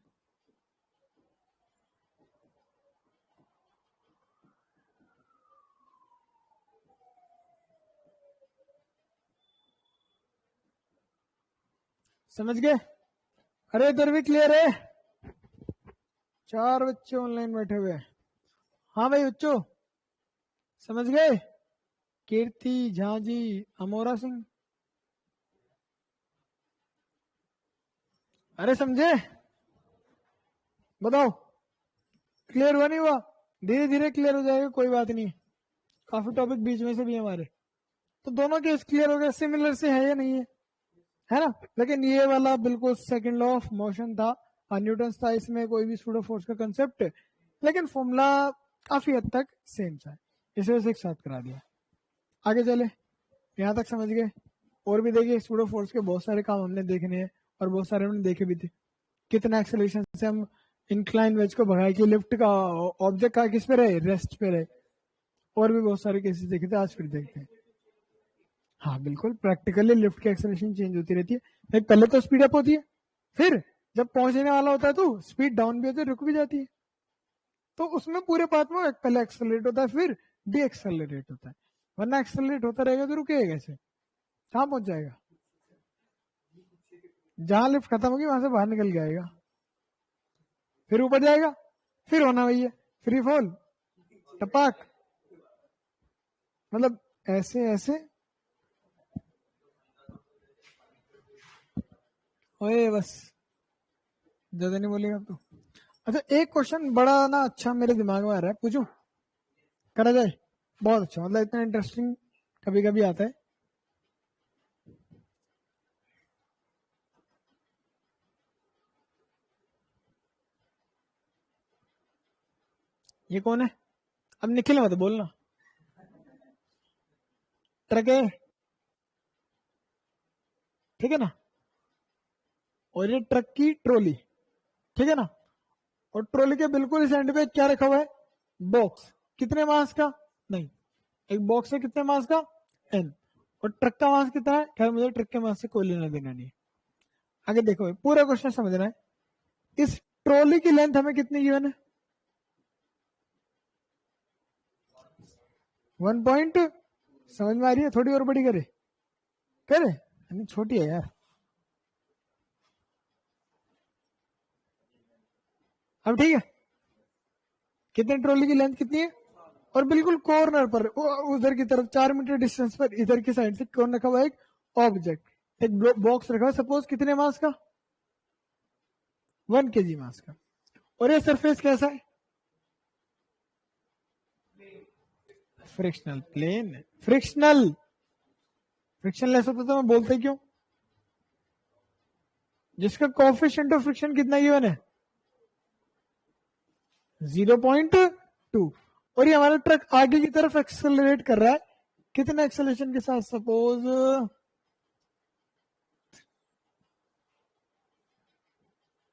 S1: समझ गए, अरे इधर भी क्लियर है, 4 बच्चे ऑनलाइन बैठे हुए हैं, हाँ भाई बच्चों समझ गए, कीर्ति झा जी, अमोरा सिंह, अरे समझे, बताओ क्लियर हुआ नहीं हुआ, धीरे धीरे क्लियर हो जाएगा, कोई बात नहीं, काफी टॉपिक बीच में से भी हमारे, तो दोनों केस क्लियर हो गए, सिमिलर से है या नहीं है ना। लेकिन ये वाला बिल्कुल सेकंड लॉ ऑफ मोशन था, न्यूटन था, इसमें कोई भी सूडो फोर्स का कंसेप्ट, लेकिन फॉर्मूला काफी हद तक सेम था, इस वजह से एक साथ करा दिया। आगे चले, यहाँ तक समझ गए, और भी देखिए सूडो फोर्स के बहुत सारे काम हमने देखने हैं, और बहुत सारे हमने देखे भी थे, कितना एक्सेलरेशन से हम इंक्लाइन वेज को भगाए कि लिफ्ट का ऑब्जेक्ट का किस पे रहे, रेस्ट पे रहे, और भी बहुत सारे केसेस देखे थे, आज फिर देखते हैं। हाँ बिल्कुल, प्रैक्टिकली लिफ्ट की एक्सेलरेशन चेंज होती रहती है, पहले तो स्पीड अप होती है, फिर जब पहुंचने वाला होता है तो स्पीड डाउन भी होती है, रुक भी जाती है, तो उसमें पूरे पाथ में पहले एक्सेलरेट होता है, फिर डी एक्सेलरेट होता है, वरना एक्सेलरेट होता रहेगा तो रुकेगा कैसे, कहाँ पहुंच जाएगा, जहां लिफ्ट खत्म होगी वहां से बाहर निकल जाएगा, फिर ऊपर जाएगा, फिर होना वही है, फ्री फॉल, टपाक, मतलब ऐसे ऐसे, ओए बस ज्यादा नहीं बोलेगा तो। अच्छा एक क्वेश्चन बड़ा ना अच्छा मेरे दिमाग में आ रहा है, पूछूं, करा जाए, बहुत अच्छा, मतलब इतना इंटरेस्टिंग कभी कभी आता है। ये कौन है, अब निखिल मत बोलना, ट्रक है, ठीक है ना, और ये ट्रक की ट्रॉली, ठीक है ना, और ट्रॉली के बिल्कुल इस एंड पे क्या रखा हुआ है, बॉक्स, कितने मास का, नहीं, एक बॉक्स है कितने मास का, एन, और ट्रक का मास कितना है, खैर मुझे ट्रक के मास से कोई लेना देना नहीं। आगे देखो पूरा क्वेश्चन समझना है, इस ट्रॉली की लेंथ हमें कितनी गिवन है, 1 पॉइंट, समझ में आ रही है, थोड़ी और बड़ी करे, करे छोटी है यार, अब ठीक है, कितने ट्रॉली की लेंथ कितनी है, और बिल्कुल कॉर्नर पर उधर की तरफ 4 मीटर डिस्टेंस पर इधर की साइड से कौन रखा हुआ है, एक ऑब्जेक्ट, एक बॉक्स रखा हुआ, सपोज कितने मास का, 1 kg मास का। और ये सरफेस कैसा है? Frictional plane. फ्रिक्शनल, फ्रिक्शनलेस होता तो मैं बोलते क्यों? जिसका कोएफिशिएंट ऑफ फ्रिक्शन कितना गिवन है? 0.2। और ये हमारा ट्रक आगे की तरफ एक्सेलरेट कर रहा है, कितने एक्सेलरेशन के साथ? सपोज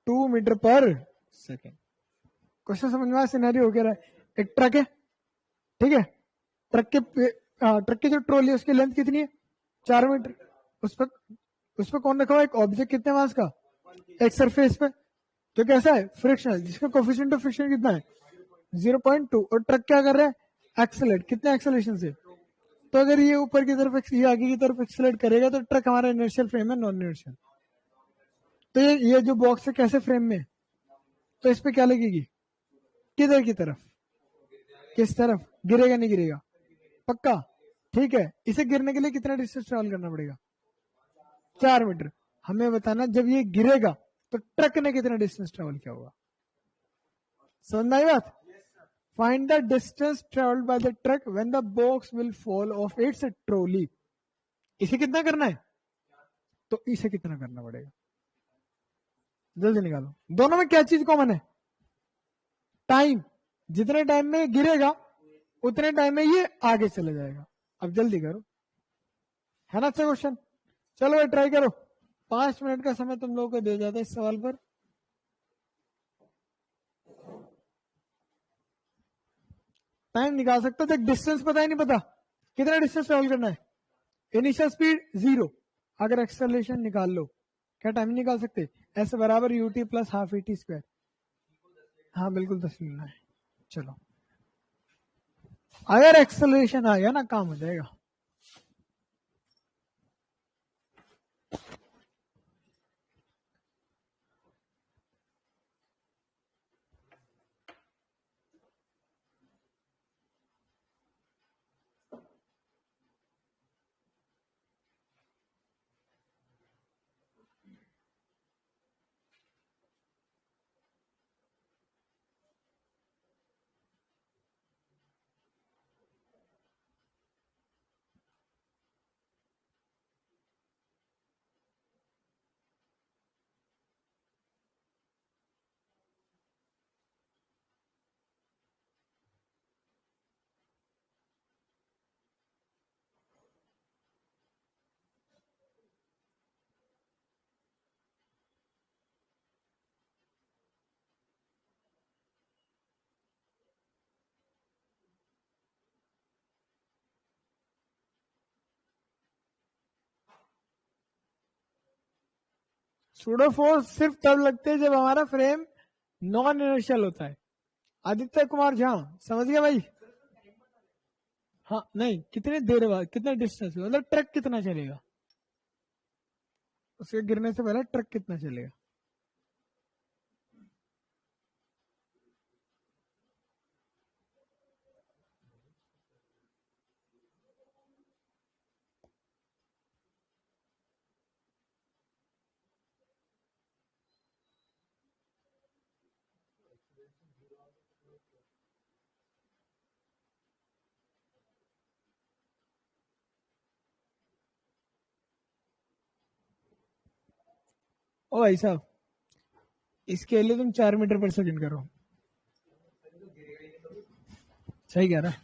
S1: 2 मीटर पर सेकेंड। क्वेश्चन समझ में आया? सिनेरियो हो गया है, एक ट्रक है, ठीक है, ट्रक की जो ट्रॉली है उसकी लेंथ कितनी है? 4 मीटर। उस पर कौन रखा हुआ? एक ऑब्जेक्ट कितने मास का? एक सरफेस पे, जो कैसा है? फ्रिक्शनल, जिसका कोफिशिएंट ऑफ फ्रिक्शन कितना है? 0.2। और ट्रक क्या कर रहा है? एक्सेलरेट, कितने एक्सेलरेशन से? तो अगर ये ऊपर की तरफ, ये आगे की तरफ एक्सेलरेट करेगा तो ट्रक हमारा इनर्शियल फ्रेम है, नॉन इनर्शियल। तो ये जो बॉक्स है कैसे फ्रेम में? तो इस पे क्या लगेगी? किधर की तरफ? किस तरफ? गिरेगा नहीं गिरेगा? पक्का? ठीक है। इसे गिरने के लिए कितना डिस्टेंस ट्रेवल करना पड़ेगा? 4 मीटर। हमें बताना जब ये गिरेगा तो ट्रक ने कितना डिस्टेंस ट्रेवल किया होगा। समझ में आई बात? Find the distance travelled by the truck when the box will fall of its trolley. इसे कितना करना है? तो इसे कितना करना पड़ेगा? जल्दी निकालो। दोनों में क्या चीज कॉमन है? टाइम। जितने टाइम में गिरेगा उतने टाइम में ये आगे चले जाएगा। अब जल्दी करो, है ना अच्छा क्वेश्चन? चलो भाई ट्राई करो। 5 मिनट का समय तुम लोगों को दे जाता है इस सवाल पर। टाइम निकाल सकते हो तो डिस्टेंस पता ही नहीं, पता कितना डिस्टेंस ट्रेवल करना है। इनिशियल स्पीड 0, अगर एक्सेलरेशन निकाल लो, क्या टाइम निकाल सकते? एस बराबर UT plus half ET square. हाँ बिल्कुल 10 लेना है। चलो, अगर एक्सेलरेशन आ गया ना, काम हो जाएगा। सूडो फोर्स सिर्फ तब लगते हैं जब हमारा फ्रेम नॉन इनर्शियल होता है। आदित्य कुमार झा, समझ गया भाई? हाँ नहीं, कितने देर बाद, कितना डिस्टेंस, मतलब ट्रक कितना चलेगा, उसके गिरने से पहले ट्रक कितना चलेगा। ओ भाई साहब, इसके लिए तुम 4 मीटर पर सेकंड करो। सही कह रहा है।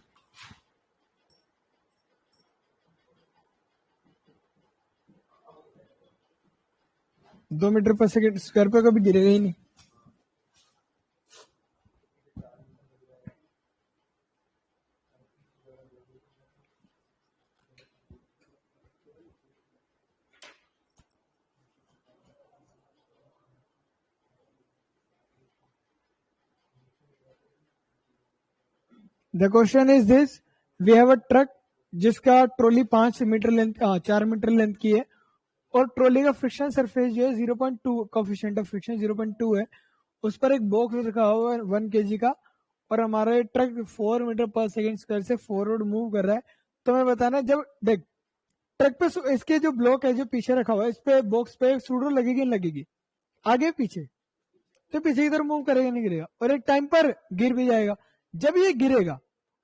S1: 2 मीटर पर सेकंड स्क्वायर पे कभी गिरेगा ही नहीं। The question is this, we have a truck जिसका trolley 5 meter length 4 meter length की है, और ट्रॉली का फ्रिक्शन सरफेस जो है 0.2, कोफिशिएंट ऑफ फ्रिक्शन 0.2 है। उस पर एक बॉक्स रखा हुआ है 1 kg का, और हमारा ये ट्रक 4 मीटर पर सेकंड स्क्वायर से फॉरवर्ड मूव कर रहा है। तो मैं बताना, जब देख ट्रक पे इसके जो ब्लॉक है जो पीछे रखा हुआ है, इस पे बॉक्स पे सूडो लगेगी नहीं लगेगी? आगे पीछे? तो पीछे की तरफ मूव करेगा नहीं गिरेगा, और एक टाइम पर गिर भी जाएगा। जब ये गिरेगा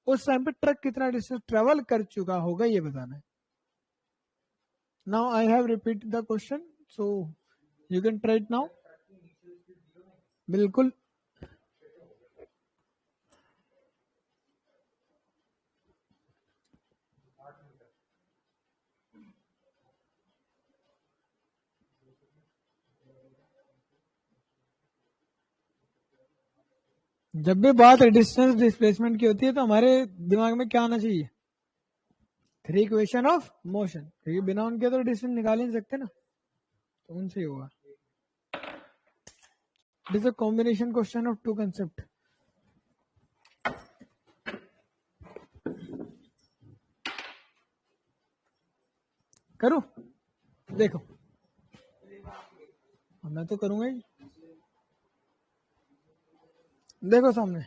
S1: उस टाइम पे ट्रक कितना डिस्टेंस ट्रेवल कर चुका होगा ये बताना है। Now I have repeat the question, so you can try it now. बिल्कुल। जब भी बात डिस्टेंस डिस्प्लेसमेंट की होती है तो हमारे दिमाग में क्या आना चाहिए? थ्री इक्वेशन ऑफ मोशन, क्योंकि बिना उनके तो डिस्टेंस निकाल ही नहीं सकते ना, तो उनसे ही होगा। It is a combination question of two concept. करूं? देखो, मैं तो करूंगा ही। देखो सामने,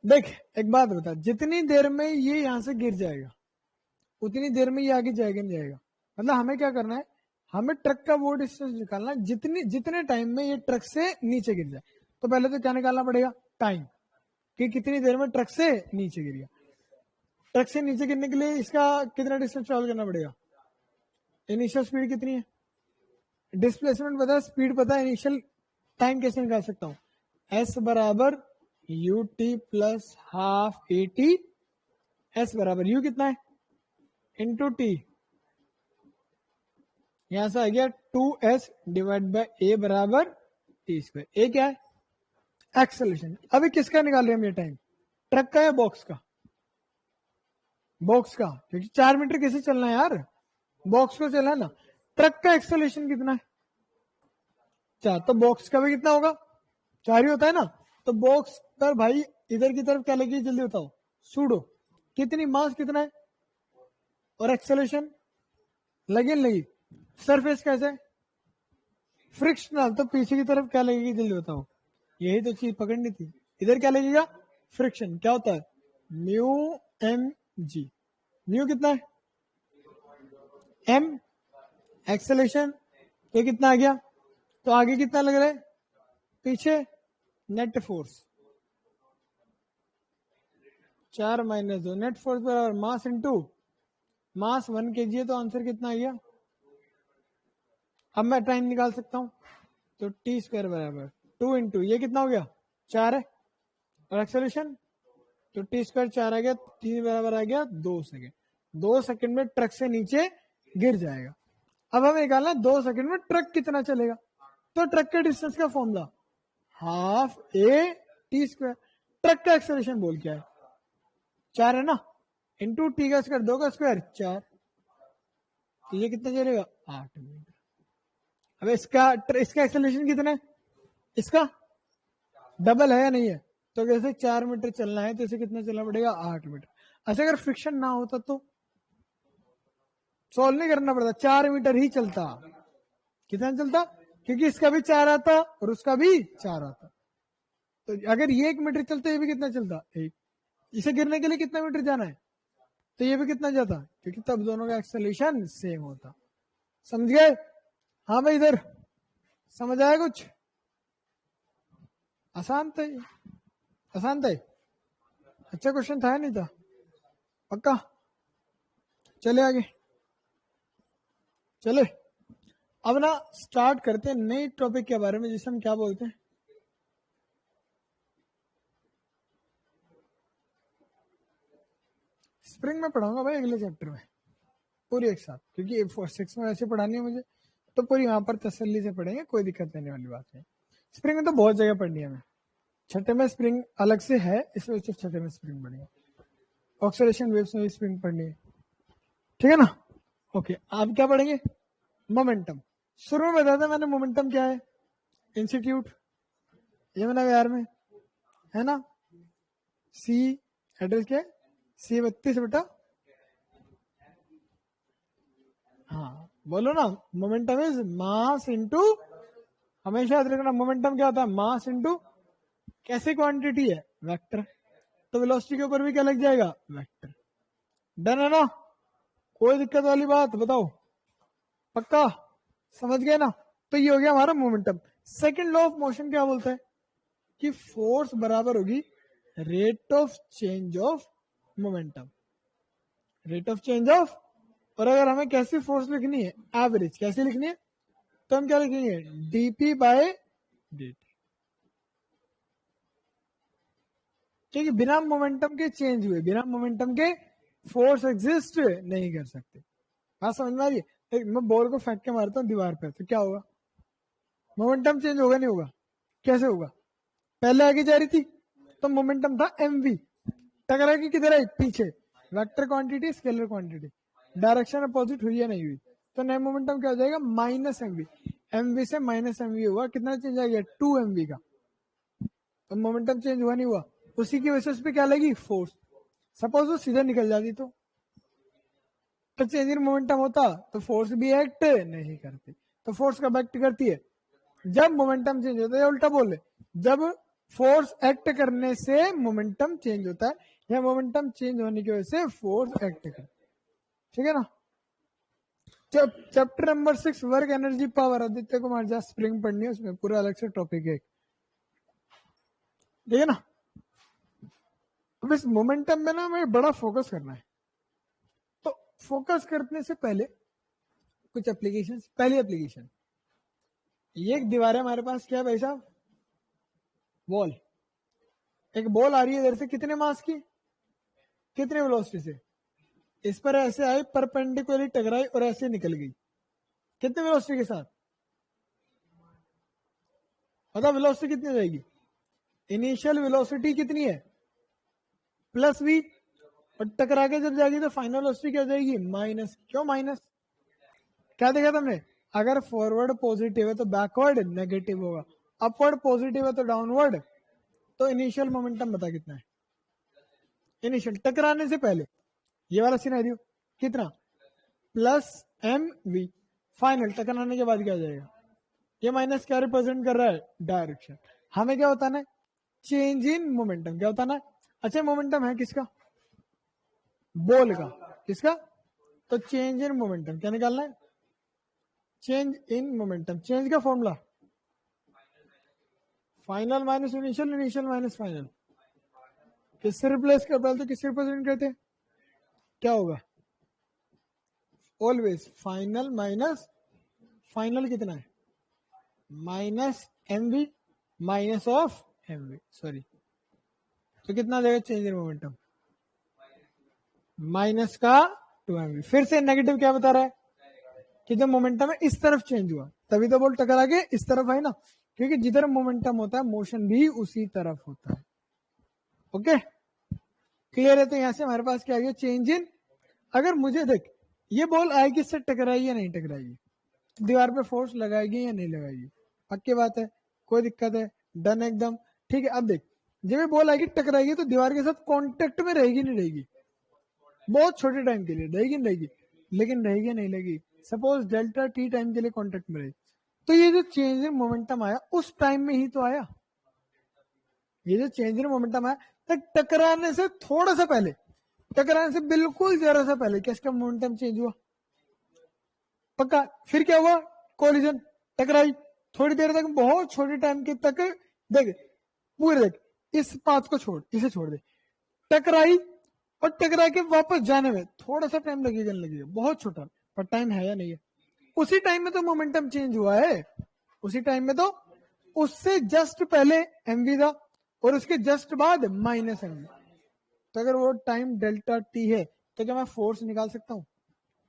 S1: देख एक बात बता, जितनी देर में ये यहां से गिर जाएगा उतनी देर में ये आगे जाएगा नहीं जाएगा? मतलब हमें क्या करना है, हमें ट्रक का वो डिस्टेंस निकालना है जितने टाइम में ये ट्रक से नीचे गिर जाए। तो पहले तो क्या निकालना पड़ेगा? टाइम, कि कितनी देर में ट्रक से नीचे गिर गया। ट्रक से नीचे गिरने के लिए इसका कितना डिस्टेंस ट्रेवल करना पड़ेगा? इनिशियल स्पीड कितनी है? डिस्प्लेसमेंट पता है, स्पीड पता है, इनिशियल टाइम कैसे निकाल सकता हूं? एस बराबर U T plus half A T. S बराबर यू कितना है इंटू टी, यहां से आ गया 2s डिवाइड बाय ए बराबर टी स्क्वायर। ए क्या है? एक्सेलरेशन। अभी किसका निकाल रहे हैं हम ये टाइम? ट्रक का या बॉक्स का? बॉक्स का, क्योंकि 4 मीटर कैसे चलना है यार, बॉक्स को चलना है ना। ट्रक का एक्सेलरेशन कितना है? 4, तो बॉक्स का भी कितना होगा? 4 ही होता है ना। तो बॉक्स पर भाई इधर की तरफ क्या लगी जल्दी बताओ? सूडो। कितनी मास कितना है और एक्सेलरेशन लगी लगी। सरफेस कैसे? फ्रिक्शनल, तो पीछे की तरफ क्या लगेगी जल्दी बताओ? यही तो चीज पकड़नी थी। इधर क्या लगेगा? फ्रिक्शन। क्या होता है? Mu M G. म्यू कितना है? एम। एक्सेलरेशन ये कितना आ गया? तो आगे कितना लग रहा है? पीछे net force 4 minus 2, net force बराबर मास इंटू मास 1 kg है, तो आंसर कितना आ गया? अब मैं टाइम निकाल सकता हूं, तो टी स्क्वायर बराबर 2 इंटू ये कितना हो गया? 4 है, और एक्सेलरेशन तो टी स्क्वायर 4 आ गया, 3 बराबर आ गया 2 सेकेंड। 2 सेकेंड में ट्रक से नीचे गिर जाएगा। अब हमें निकालना 2 सेकेंड में ट्रक कितना चलेगा। तो ट्रक के डिस्टेंस का formula half A T square. Truck का एक्सेलरेशन बोल क्या है? 4 है ना, इंटू टी का स्क्वायर 2 का स्क्वायर 4, तो ये कितना चलेगा? 8 मीटर। अब इसका एक्सेलरेशन कितना है? इसका डबल है या नहीं है? तो जैसे 4 मीटर चलना है तो इसे कितना चलना पड़ेगा? 8 मीटर। अच्छा, अगर फ्रिक्शन ना होता तो सॉल्व नहीं करना पड़ता, 4 मीटर ही चलता। कितना चलता? क्योंकि इसका भी 4 आता और उसका भी 4 आता। तो अगर ये 1 मीटर चलता, ये भी कितना चलता? 1। इसे गिरने के लिए कितना मीटर जाना है? तो ये भी कितना जाता? क्योंकि तब दोनों का एक्सेलरेशन सेम होता। समझ गए? हाँ भाई, इधर समझ आया कुछ? आसान था ये, आसान था। अच्छा क्वेश्चन था या नहीं था? पक्का? चले आगे, चले। अब ना स्टार्ट करते हैं नए टॉपिक के बारे में, जिसे हम क्या बोलते हैं? स्प्रिंग में पढ़ाऊंगा भाई अगले चैप्टर में पूरी एक साथ, क्योंकि 6 में वैसे पढ़ानी है मुझे, तो पूरी वहां पर तसल्ली से पढ़ेंगे, कोई दिक्कत नहीं वाली बात नहीं। स्प्रिंग में तो बहुत जगह पढ़नी है हमें, छठे में स्प्रिंग अलग से है, इस वजह से छठे में स्प्रिंग पढ़नी है। ऑक्सीडेशन वेव्स में भी स्प्रिंग पढ़नी है, ठीक है ना? ओके, आप क्या पढ़ेंगे? मोमेंटम। शुरू में बताया था मैंने मोमेंटम क्या है। इंस्टीट्यूट यमुनाविहार में है ना, सी एड्रेस क्या है? सी 32 बेटा। हाँ बोलो ना, मोमेंटम इज मास इंटू, हमेशा याद रखना मोमेंटम क्या होता है? मास इंटू कैसे क्वांटिटी है? वेक्टर। तो वेलोसिटी के ऊपर भी क्या लग जाएगा? वेक्टर। डन है ना? कोई दिक्कत वाली बात बताओ? पक्का समझ गए ना? तो ये हो गया हमारा momentum. Second law of motion क्या बोलता है कि फोर्स बराबर होगी rate of change of momentum, rate of change of. और अगर हमें कैसी फोर्स लिखनी है, एवरेज कैसे लिखनी है, तो हम क्या लिखेंगे, डीपी बाय dt। ठीक है, बिना मोमेंटम के चेंज हुए, बिना मोमेंटम के फोर्स एग्जिस्ट नहीं कर सकते। बात समझ में आ रही है? मैं बॉल को फेंक के मारता हूँ दीवार पे, तो क्या होगा, मोमेंटम चेंज होगा नहीं होगा? कैसे होगा, पहले आगे जा रही थी तो मोमेंटम था mv, टकरा के किधर आई, पीछे। Vector quantity scalar quantity, direction opposite हुई या नहीं हुई, तो नया मोमेंटम क्या हो जाएगा, माइनस mv। mv से माइनस mv हुआ, कितना चेंज आ गया, 2mv का। तो मोमेंटम चेंज हुआ नहीं हुआ, उसी की वजह से क्या लगी, फोर्स। सपोज वो सीधा निकल जाती तो चेंज इन मोमेंटम होता, तो फोर्स भी एक्ट नहीं करती। तो फोर्स कब एक्ट करती है, जब मोमेंटम चेंज होता है। उल्टा बोले, जब फोर्स एक्ट करने से मोमेंटम चेंज होता है, या मोमेंटम चेंज होने की वजह से फोर्स एक्ट करता है। ठीक है ना। Chapter number 6 work energy power, Aditya Kumar Jha, spring पढ़नी है, उसमें पूरा अलग से टॉपिक है। ठीक है ना। अब इस मोमेंटम में ना हमें बड़ा फोकस करना है। तो फोकस करने से पहले कुछ एप्लीकेशन। पहली एप्लीकेशन, ये एक दीवार है हमारे पास, क्या है भाई साहब, वॉल। एक बॉल आ रही है इधर से, कितने मास की, कितने वेलोसिटी से, इस पर ऐसे आई, परपेंडिकुलरली टकराई और ऐसे निकल गई, कितने वेलोसिटी के साथ, मतलब वेलोसिटी कितनी जाएगी, इनिशियल वेलोसिटी कितनी है, प्लस v, और टकरा के जब जाएगी तो फाइनल वेलोसिटी क्या हो जाएगी, माइनस। क्यों माइनस, क्या देखा तुमने, अगर फॉरवर्ड पॉजिटिव है तो बैकवर्ड नेगेटिव होगा, अपवर्ड पॉजिटिव है तो डाउनवर्ड। तो इनिशियल मोमेंटम बता कितना है, इनिशियल टकराने से पहले, ये वाला सिनेरियो कितना, प्लस mv। फाइनल टकराने के बाद क्या हो जाएगा, ये माइनस क्या रिप्रेजेंट कर रहा है, डायरेक्शन। हमें क्या होता है, चेंज इन मोमेंटम, क्या होता है। अच्छा मोमेंटम है किसका, बॉल का, किसका, तो चेंज इन मोमेंटम क्या निकालना है, चेंज इन मोमेंटम। चेंज का formula final minus initial, initial minus final. किससे रिप्लेस कर पाए, तो किससे रिप्रेजेंट करते हैं, क्या होगा, ऑलवेज फाइनल माइनस फाइनल कितना है, minus mv minus of mv, sorry. तो कितना देगा चेंज इन मोमेंटम, माइनस का 2mv। फिर से नेगेटिव क्या बता रहा है, कि जब मोमेंटम है इस तरफ चेंज हुआ, तभी तो बोल टकरा के इस तरफ है ना, क्योंकि जिधर मोमेंटम होता है मोशन भी उसी तरफ होता है। ओके क्लियर है। तो यहां से हमारे पास क्या आ गया, चेंज इन। अगर मुझे देख, ये बॉल आएगी, इससे टकराई या नहीं टकराएगी, दीवार पे फोर्स लगाएगी या नहीं लगाएगी, पक्की बात है, कोई दिक्कत है, डन एकदम। ठीक है, अब देख, जब ये बॉल आएगी टकराएगी तो दीवार के साथ कांटेक्ट में रहेगी नहीं रहेगी, बहुत छोटे टाइम के लिए रहेगी नहीं रहेगी, लेकिन रहेगी नहीं रहेगी। सपोज डेल्टा टी टाइम के लिए कांटेक्ट में रहेगी, तो ये जो चेंज इन मोमेंटम आया उस टाइम में ही तो आया, ये जो चेंज इन मोमेंटम आया तक टकराने से थोड़ा सा पहले, टकराने से बिल्कुल जरा सा पहले क्या इसका मोमेंटम चेंज हुआ, पक्का। फिर क्या हुआ, कोलिजन, टकराई, थोड़ी देर तक, बहुत छोटे टाइम के तक, देख पूरे देख, इस बात को छोड़, इसे छोड़ दे, टकराई और टकरा के वापस जाने में थोड़ा सा टाइम लगेगा, बहुत छोटा, पर टाइम है या नहीं है, उसी टाइम में तो मोमेंटम चेंज हुआ है, उसी टाइम में तो, उससे जस्ट पहले mv था और उसके जस्ट बाद माइनस mv। तो अगर वो टाइम डेल्टा टी है तो क्या मैं फोर्स निकाल सकता हूँ,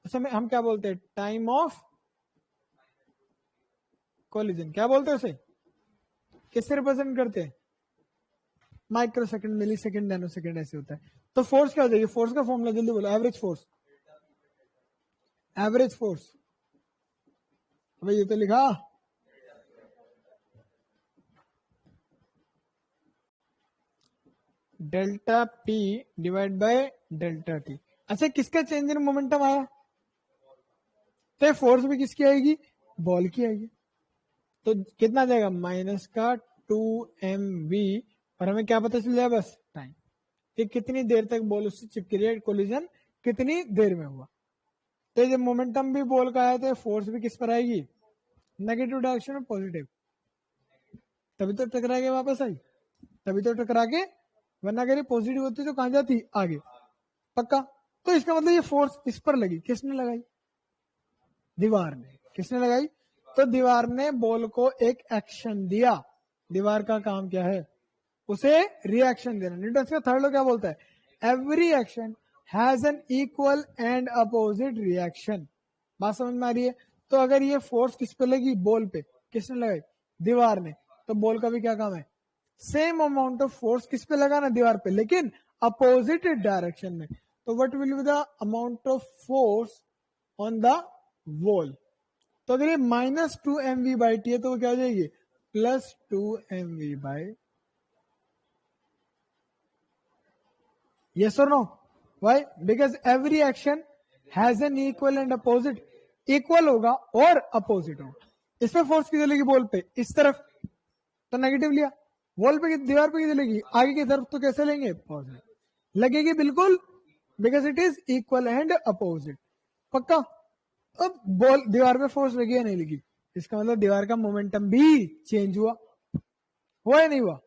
S1: उसे हम क्या बोलते हैं, टाइम ऑफ कोलिजन, क्या बोलते हैं उसे, किससे रिप्रेजेंट करते हैं, माइक्रो सेकंड, मिली सेकंड, नैनो सेकंड, ऐसे होता है। तो फोर्स क्या हो जाएगी, फोर्स का फॉर्मूला जल्दी बोलो, एवरेज फोर्स, एवरेज फोर्स, भाई ये तो लिखा, delta P divide by delta T. अच्छा किसका चेंज इन मोमेंटम आया, तो फोर्स भी किसकी आएगी, बॉल की आएगी, तो कितना देगा, माइनस का 2mv। और हमें क्या पता चल जाए, बस टाइम, कि कितनी देर तक बॉल उससे चिपकी रही है, कोलिजन कितनी देर में हुआ। तो जब मोमेंटम भी बॉल का आया तो फोर्स भी किस पर आएगी, नेगेटिव डायरेक्शन में, पॉजिटिव। तभी तो टकरा के वापस आई, तभी तो टकरा के, वरना अगर ये पॉजिटिव होती तो कहां जाती, आगे। पक्का। तो इसका मतलब ये फोर्स इस पर लगी, किसने लगाई, दीवार ने। किसने लगाई, तो दीवार ने बॉल को एक एक्शन दिया। दीवार का काम क्या है, उसे रिएक्शन देना। न्यूटन का थर्ड लॉ क्या बोलता है, every action has an equal and opposite reaction. बात समझ में आ रही है। तो अगर ये फोर्स किस पे लगी, बॉल पे, किसने लगाई, दीवार ने, तो बॉल का भी क्या काम है, सेम अमाउंट ऑफ फोर्स किस पे लगाना, दीवार पे, लेकिन अपोजिट डायरेक्शन में। तो what will be the amount of force on the wall. तो अगर ये -2 mv/t है तो वो क्या हो जाएगी, +2 mv/। yes or no, why, because every action has an equal and opposite। Equal होगा और अपोजिट होगा। इस पे फोर्स किधर लगी, बॉल पे, इस तरफ, तो नेगेटिव लिया। वॉल पे, दीवार पे किधर लगी, आगे की तरफ, तो कैसे लेंगे, पॉजिटिव लगेगी बिल्कुल, because it is equal and opposite. पक्का। अब बॉल, दीवार पे फोर्स लगी या नहीं लगी, इसका मतलब दीवार का मोमेंटम भी चेंज हुआ या नहीं हुआ।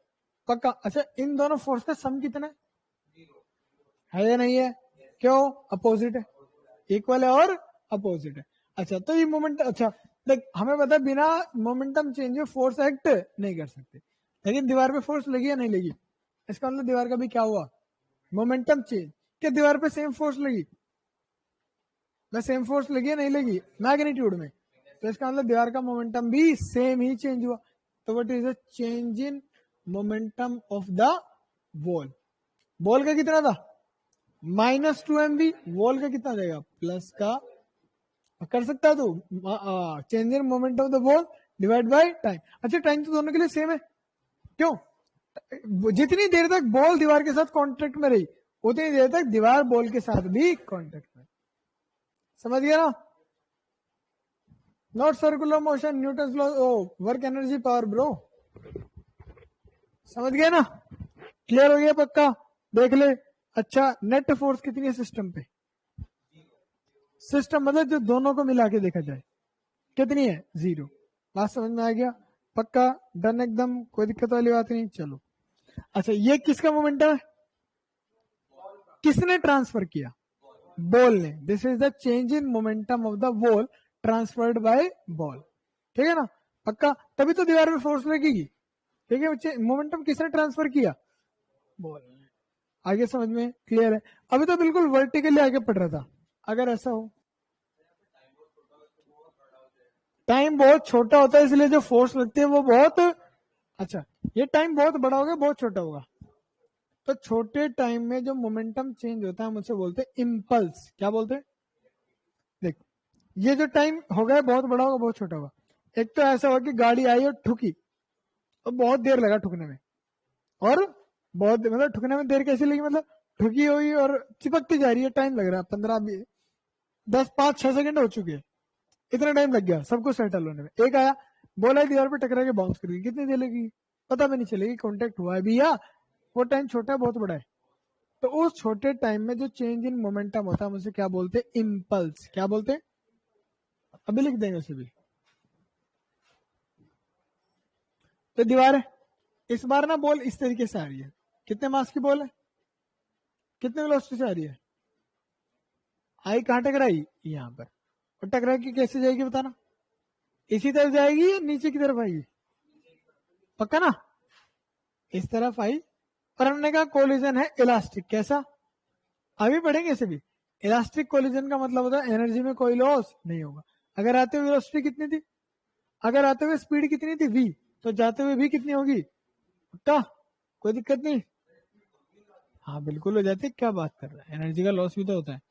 S1: पक्का। अच्छा, इन दोनों फोर्स का सम कितना है या नहीं है, क्यों, अपोजिट है, इक्वल है और अपोजिट है। अच्छा, तो ये मोमेंट, अच्छा देख, हमें पता है बिना मोमेंटम चेंज फोर्स एक्ट नहीं कर सकते, लेकिन दीवार पे फोर्स लगी या नहीं लगी, इसका मतलब दीवार का भी क्या हुआ, मोमेंटम चेंज। क्या दीवार पे सेम फोर्स लगी, मैं सेम फोर्स लगी या नहीं लगी, मैग्नीट्यूड में, तो इसका मतलब दीवार का मोमेंटम भी सेम ही चेंज हुआ। तो what is the change in momentum of the wall. Ball का कितना था, -2 mv, वॉल का कितना देगा, प्लस का, कर सकता है तू, change in momentum of the ball divide by time. अच्छा, टाइम तो दोनों के लिए सेम है, क्यों, जितनी देर तक बॉल दीवार के साथ कांटेक्ट में रही उतनी देर तक दीवार बॉल के साथ भी कांटेक्ट में। समझ गया ना, not circular motion, Newton law, work energy power bro. समझ गया ना, क्लियर हो गया, पक्का, देख ले। अच्छा, नेट फोर्स कितनी है सिस्टम पे, सिस्टम मतलब जो दोनों को मिला के देखा जाए, कितनी है, 0। बात समझ में आ गया, पक्का, डन एकदम, कोई दिक्कत वाली बात नहीं। चलो, अच्छा, ये किसका मोमेंटम है, किसने ट्रांसफर किया, बॉल ने। This is the change in momentum of the ball transferred by ball. ठीक है ना, पक्का, तभी तो दीवार में फोर्स लगेगी। ठीक है, मोमेंटम किसने ट्रांसफर किया, बॉल ने। आगे समझ में क्लियर है। अभी तो बिल्कुल वर्टिकली आगे पढ़ रहा था, अगर ऐसा हो, टाइम बहुत छोटा होता है इसलिए जो फोर्स लगती है वो बहुत, अच्छा, ये टाइम बहुत बड़ा होगा, बहुत छोटा होगा। तो छोटे टाइम में जो मोमेंटम चेंज होता है हम उसे बोलते हैं इम्पल्स। क्या बोलते हैं, देख, ये जो टाइम होगा बहुत बड़ा होगा, बहुत छोटा होगा। एक तो ऐसा होगा कि गाड़ी आई और ठुकी और बहुत देर लगा ठुकने में, और बहुत, मतलब ठुकने में देर कैसे लगी, मतलब ठुकी हुई और चिपकती जा रही है, टाइम लग रहा है 15 10 5 6 सेकंड हो चुके हैं, इतना टाइम लग गया सबको सेटल होने में। एक आया, बोला दीवार पे टकरा के बाउंस कर गई, कितनी देर लगेगी, पता भी नहीं चलेगी, कॉन्टेक्ट हुआ है भी या वो टाइम छोटा है, बहुत बड़ा है। तो उस छोटे टाइम में जो चेंज इन मोमेंटम होता है उसे क्या बोलते हैं, इम्पल्स। क्या बोलते हैं, अभी लिख देंगे उसे भी। तो दीवार है, इस बार ना बॉल इस तरीके से आ रही है, कितने मास की बॉल है, कितने वेलोसिटी से आ रही है, आई कहां टकराई, यहाँ पर, और टकरा के कैसे जाएगी बताना, इसी तरफ जाएगी या नीचे की तरफ आएगी, पक्का ना, इस तरफ आई, और हमने कहा कोलिजन है इलास्टिक, कैसा, अभी पढ़ेंगे इसे भी। इलास्टिक कोलिजन का मतलब होता है एनर्जी में कोई लॉस नहीं होगा। अगर आते हुए वेलोसिटी कितनी थी, अगर आते हुए स्पीड कितनी थी, v, तो जाते हुए भी कितनी होगी, पक्का, कोई दिक्कत नहीं, हाँ बिल्कुल हो जाती है, क्या बात कर रहा है, एनर्जी का लॉस भी तो होता है।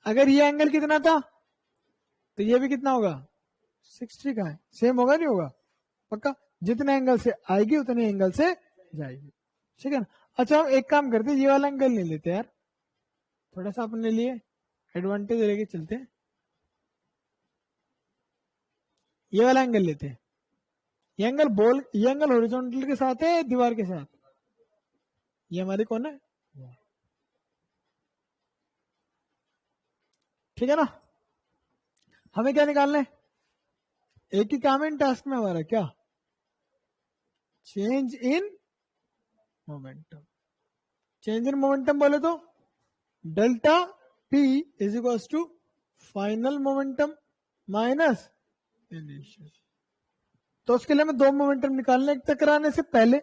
S1: अगर ये एंगल कितना था तो ये भी कितना होगा, 60 का है, सेम होगा नहीं होगा, पक्का, जितने एंगल से आएगी उतने एंगल से जाएगी। ठीक है ना। अच्छा, एक काम करते, ये वाला एंगल नहीं लेते यार, थोड़ा सा अपने लिए एडवांटेज लेके चलते हैं, ये वाला एंगल लेते हैं। ये एंगल बॉल, ये एंगल हॉरिजॉन्टल के साथ है दीवार के साथ, ये हमारी कौन है, ठीक है ना। हमें क्या निकालना है, एक ही काम है इन टास्क में हमारा, क्या, change in momentum. Change in momentum बोले तो delta p is equal to final momentum minus initial. तो उसके लिए हमें दो मोमेंटम निकालने, एक टकराने से पहले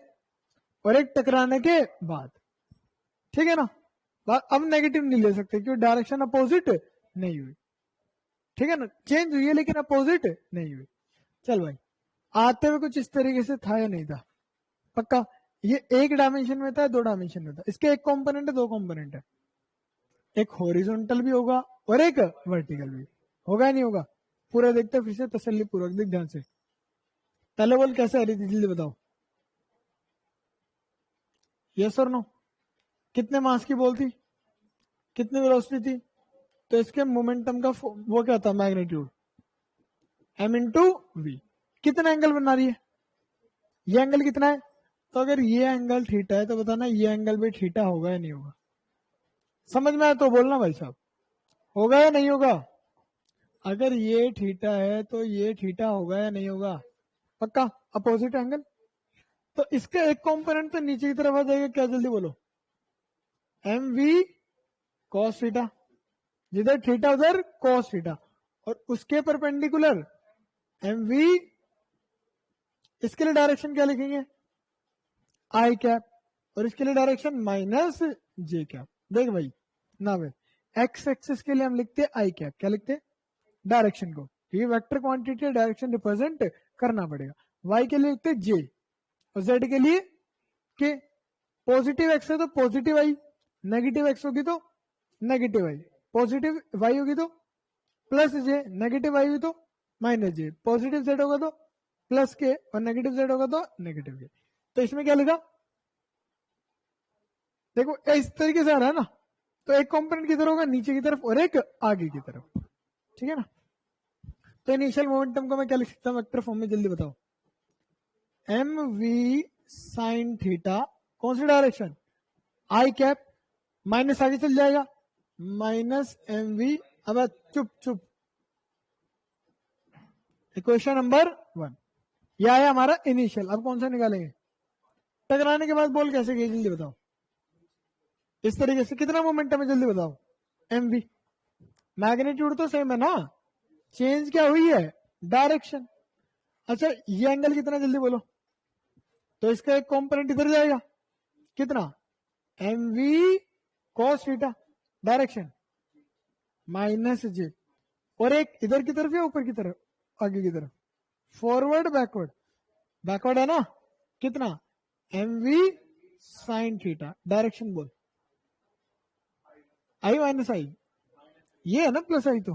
S1: और एक टकराने के बाद, ठीक है ना। अब नेगेटिव नहीं ले सकते क्योंकि डायरेक्शन अपोजिट नहीं हुई, ठीक है ना। चेंज हुई है लेकिन अपोजिट नहीं हुई। चल भाई, आते हुए कुछ इस तरीके से था या नहीं था? पक्का ये एक डायमेंशन में था, दो डायमेंशन में था। इसके एक कंपोनेंट है, दो कंपोनेंट है, एक हॉरिजॉन्टल भी होगा और एक वर्टिकल भी होगा। नहीं होगा? पूरा देखते फिर से तसल्ली पूर्वक, देख ध्यान से। पहले बोल कैसे आ रही थी, जल्दी बताओ। यस और नो? कितने मास की बॉल थी, कितनी वेलोसिटी थी? तो इसके मोमेंटम का वो क्या था, मैग्नीट्यूड m इंटू वी। कितना एंगल बना रही है? ये एंगल कितना है? तो अगर ये एंगल थीटा है तो बताना ये एंगल भी थीटा होगा या नहीं होगा। समझ में आया तो बोलना भाई साहब, होगा या नहीं होगा? अगर ये थीटा है तो ये थीटा होगा या नहीं होगा? पक्का अपोजिट एंगल। तो इसका एक कंपोनेंट तो नीचे की तरफ आ जाएगा, क्या जल्दी बोलो? एम वी कॉस थीटा, जिधर थीटा उधर कॉस थीटा, और उसके परपेंडिकुलर एम वी। इसके लिए डायरेक्शन क्या लिखेंगे? आई कैप, और इसके लिए डायरेक्शन माइनस जे कैप। देख भाई ना भाई, एक्स एक्सिस के लिए हम लिखते हैं आई कैप, क्या लिखते हैं? डायरेक्शन को, ये वेक्टर क्वांटिटी डायरेक्शन रिप्रेजेंट करना पड़ेगा। वाई के लिए लिखते हैं जे, और जेड के लिए के। पॉजिटिव एक्स है तो पॉजिटिव आई, नेगेटिव एक्स होगी तो नेगेटिव आई, पॉजिटिव वाई होगी तो प्लस जे, नेगेटिव आई हुई तो माइनस जे, पॉजिटिव जेड होगा तो प्लस के, और नेगेटिव जेड होगा तो नेगेटिव के। तो इसमें क्या लिखा देखो, इस तरीके से आ रहा है ना। तो एक कंपोनेंट किधर होगा, नीचे की तरफ, और एक आगे की तरफ, ठीक है ना। तो इनिशियल मोमेंटम को मैं क्या लिख सकता हूँ वेक्टर फॉर्म में, जल्दी बताओ। एम वी साइन थीटा, कौन सी डायरेक्शन? आई कैप, माइनस आगे चल जाएगा, माइनस एम वी। अब चुप चुप, इक्वेशन नंबर 1 ये आया हमारा इनिशियल। अब कौन सा निकालेंगे? टकराने के बाद बॉल कैसे गई, जल्दी बताओ। इस तरीके से कितना मोमेंटम है, जल्दी बताओ। एम वी, मैग्नीट्यूड तो सेम है ना, चेंज क्या हुई है? डायरेक्शन। अच्छा ये एंगल कितना, जल्दी बोलो। तो इसका एक कंपोनेंट इधर जाएगा, कितना? M V cos theta, direction minus J, और एक इधर की तरफ या ऊपर की तरफ, आगे की तरफ, फॉरवर्ड बैकवर्ड, बैकवर्ड है ना, कितना? M we sine theta, direction बोल। आई माइनस आई, ये है ना प्लस आई, तो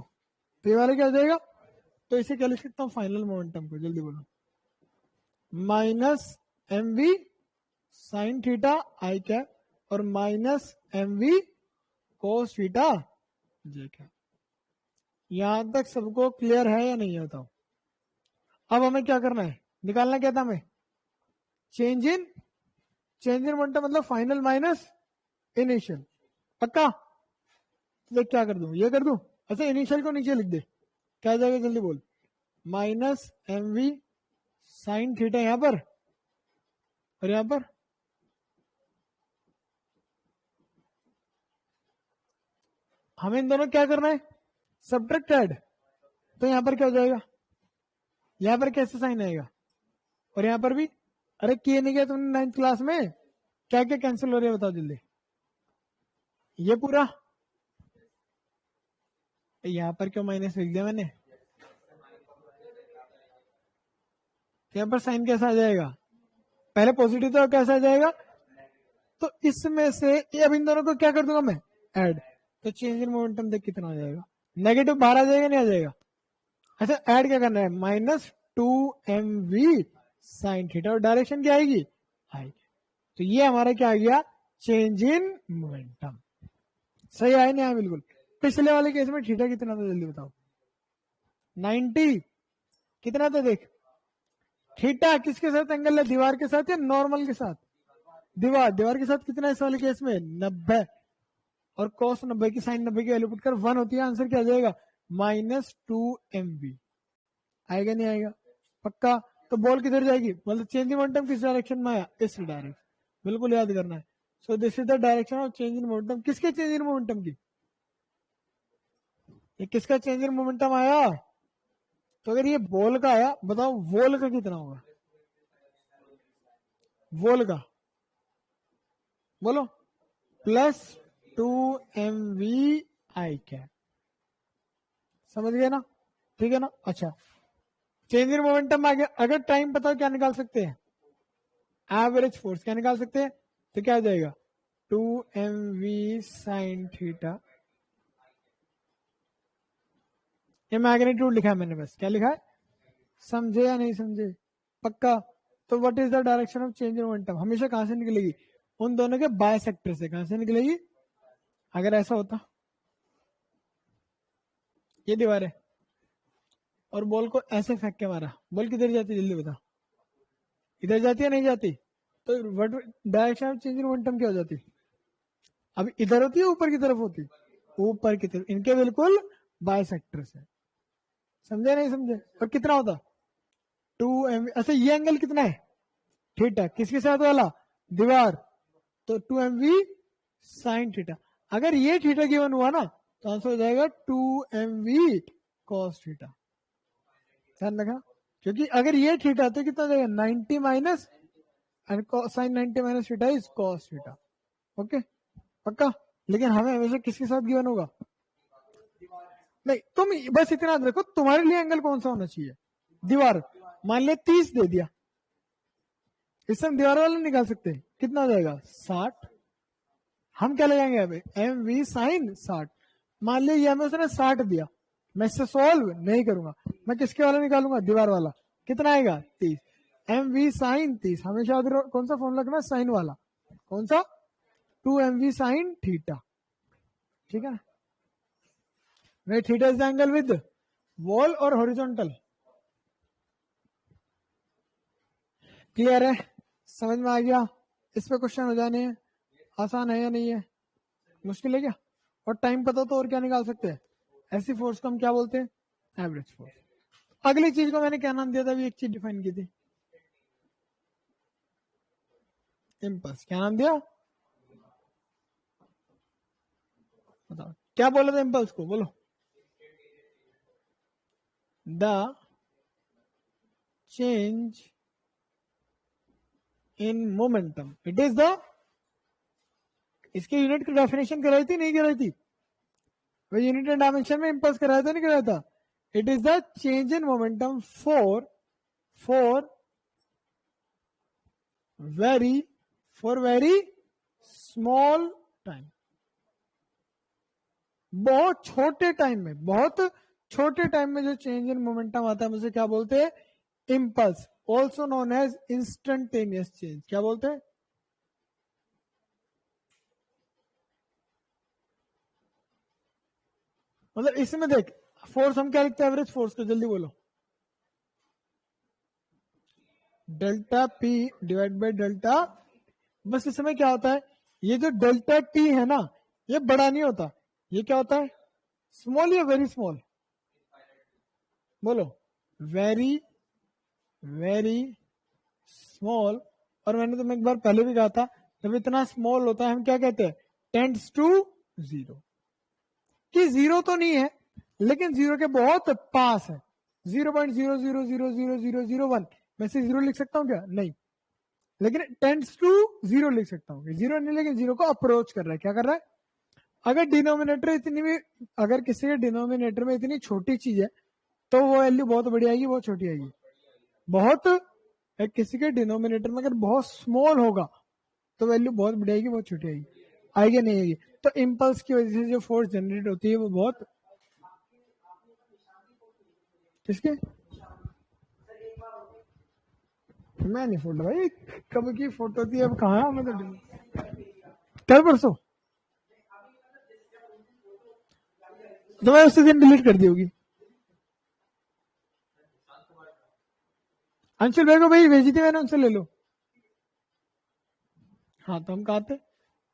S1: ये वाला क्या हो जाएगा? तो इसे क्या लिख सकता हूँ फाइनल मोमेंटम को, जल्दी बोलो। Minus M we sine theta I cap, और minus M V cos theta J cap. यहां तक सबको क्लियर है या नहीं है बताओ। अब हमें क्या करना है, निकालना क्या था हमें? चेंज इन मोमेंटम, मतलब फाइनल माइनस इनिशियल। पक्का? तो क्या कर दूं, ये कर दूं। अच्छा इनिशियल को नीचे लिख दे, क्या जाएगा जल्दी बोल। Minus M we sine theta यहां पर, और यहां पर हमें इन दोनों क्या करना है, सब्ट्रैक्टेड। तो यहां पर क्या हो जाएगा, यहां पर कैसे साइन आएगा, और यहां पर भी। अरे किए नहीं गया तुमने 9th क्लास में, क्या क्या कैंसिल हो रहा है बताओ जल्दी। ये पूरा, यहां पर क्यों माइनस लिख दिया मैंने? यहां पर साइन कैसा आ जाएगा, पहले पॉजिटिव तो कैसा आ जाएगा। तो इसमें से ये अब इन दोनों को क्या कर दूंगा मैं, ऐड। तो चेंज इन मोमेंटम देख कितना आ जाएगा, नेगेटिव बाहर आ जाएगा नहीं आ जाएगा। अच्छा ऐड क्या करना है, माइनस 2mv साइन थीटा, और डायरेक्शन क्या आएगी, आएगी। तो ये हमारा क्या आ गया, चेंज इन मोमेंटम। सही आया नहीं आया? बिल्कुल। पिछले वाले केस में थीटा कितना था जल्दी बताओ। 90 कितना था देख। थीटा किसके साथ एंगल है, दीवार के साथ या नॉर्मल के साथ? दीवार के साथ कितना है इस वाले केस में, 90। और कॉस 90 की साइन 90 की वैल्यू पुट कर 1 होती है, आंसर क्या आ जाएगा, -2mv। आएगा नहीं आएगा? पक्का? तो बॉल किधर जाएगी, मतलब चेंज इन मोमेंटम किस डायरेक्शन में आया, इस डायरेक्शन, बिल्कुल याद करना है। So this is the direction of change in momentum. किसके चेंज इन मोमेंटम की, ये किसका चेंज इन मोमेंटम आया, तो अगर ये बॉल का आया, बताओ वॉल का कितना होगा, वॉल का बोलो, प्लस 2mvi कैप, समझ गए ना, ठीक है ना। अच्छा, चेंज इन मोमेंटम आ गया, अगर टाइम बताओ क्या निकाल सकते हैं, एवरेज फोर्स क्या निकाल सकते हैं, तो क्या हो जाएगा 2mv sin थीटा, ये मैग्नीट्यूड लिखा है मैंने, बस क्या लिखा है, समझे या नहीं समझे, पक्का। तो what is the direction of change in momentum, हमेशा कहां से निकलेगी, उन दोनों के बाय सेक्टर से, कहां से निकलेगी, अगर ऐसा होता, ये दीवार है और बॉल को ऐसे फेंक के मारा, बॉल किधर जाती जल्दी बता, इधर जाती है नहीं जाती, तो what direction of change in momentum क्या हो जाती, अब इधर होती है ऊपर की तरफ होती, ऊपर की तरफ, इनके बिल्कुल बाय सेक्टर से, समझे नहीं समझे, और कितना होता 2mv, अच्छा ये एंगल कितना है थीटा, किसके साथ वाला, दीवार, तो 2mv sin थीटा, अगर ये थीटा गिवन हुआ ना तो आंसर हो जाएगा 2mv cos थीटा, ध्यान रखा, क्योंकि अगर ये थीटा तो कितना हो जाएगा 90 minus, and sine 90 minus theta is cos theta, okay पक्का। लेकिन हमें हमेशा किसके साथ गिवन होगा, नहीं तुम बस इतना याद रखो, तुम्हारे लिए एंगल कौन सा होना चाहिए, दीवार, मान ले 30 दे दिया, इससे हम दीवार वाला निकाल सकते हैं, कितना हो जाएगा 60, हम क्या लगाएंगे अभी एम वी साइन 60, मान ली ये हमें उसने 60 दिया, मैं इससे सॉल्व नहीं करूंगा, मैं किसके वाला निकालूंगा, दीवार वाला, कितना आएगा 30, एम वी साइन 30, हमेशा याद रखो, कौन सा फॉर्मूला रखना, साइन वाला, कौन सा 2mv साइन थीटा, ठीक है, where theta is the angle with wall और हॉरिजॉन्टल, क्लियर है, समझ में आ गया, इस पे क्वेश्चन हो जाने हैं, आसान है या नहीं है, मुश्किल है क्या, और टाइम पता तो और क्या निकाल सकते हैं, ऐसी फोर्स को हम क्या बोलते हैं, एवरेज फोर्स। अगली चीज को मैंने क्या नाम दिया था, अभी एक चीज डिफाइन की थी, इम्पल्स, क्या नाम दिया, बताओ क्या बोला था इम्पल्स को, बोलो, the change in momentum, it is the, इसके यूनिट की डेफिनेशन कराई थी नहीं कराई थी, वो यूनिट एंड डायमेंशन में इम्पल्स कराया था नहीं कराया था, it is the change in momentum for very small time, बहुत छोटे टाइम में, बहुत छोटे टाइम में जो चेंज इन मोमेंटम आता है उसे क्या बोलते हैं, impulse, also known as instantaneous change, क्या बोलते हैं, मतलब इसमें देख, फोर्स हम क्या लिखते हैं, एवरेज फोर्स को जल्दी बोलो, delta P divide by delta, बस इसमें क्या होता है, ये जो डेल्टा टी है ना, ये बड़ा नहीं होता, ये क्या होता है, स्मॉल या वेरी स्मॉल, बोलो, वेरी वेरी स्मॉल, और मैंने तुम्हें एक बार पहले भी कहा था, जब इतना स्मॉल होता है हम क्या कहते हैं, टेंड्स टू जीरो, कि जीरो तो नहीं है लेकिन जीरो के बहुत पास है, 0.0000001, मैं से जीरो लिख सकता हूँ क्या, नहीं, लेकिन टेंड्स टू जीरो लिख सकता हूँ, जीरो नहीं लेकिन जीरो को अप्रोच कर रहा है, क्या कर रहा है, अगर डिनोमिनेटर इतनी भी, अगर किसी के डिनोमिनेटर में इतनी छोटी चीज है तो वो वैल्यू बहुत बड़ी आएगी बहुत छोटी आएगी, बहुत, किसी के डिनोमिनेटर में अगर बहुत स्मॉल होगा तो वैल्यू बहुत बड़ी आएगी बहुत छोटी आएगी, आएगी नहीं आएगी, तो इम्पल्स की वजह से जो फोर्स जनरेट होती है वो बहुत, किसके, मैं नहीं फोटो भाई, कब की फोटो थी, अब कहाँ, मैं तो कल परसों, तो मैं उसी दिन डिलीट कर दी होगी, अंशुल भाई को भाई भेजी थी मैंने, उनसे ले लो, हाँ तो हम कहा थे,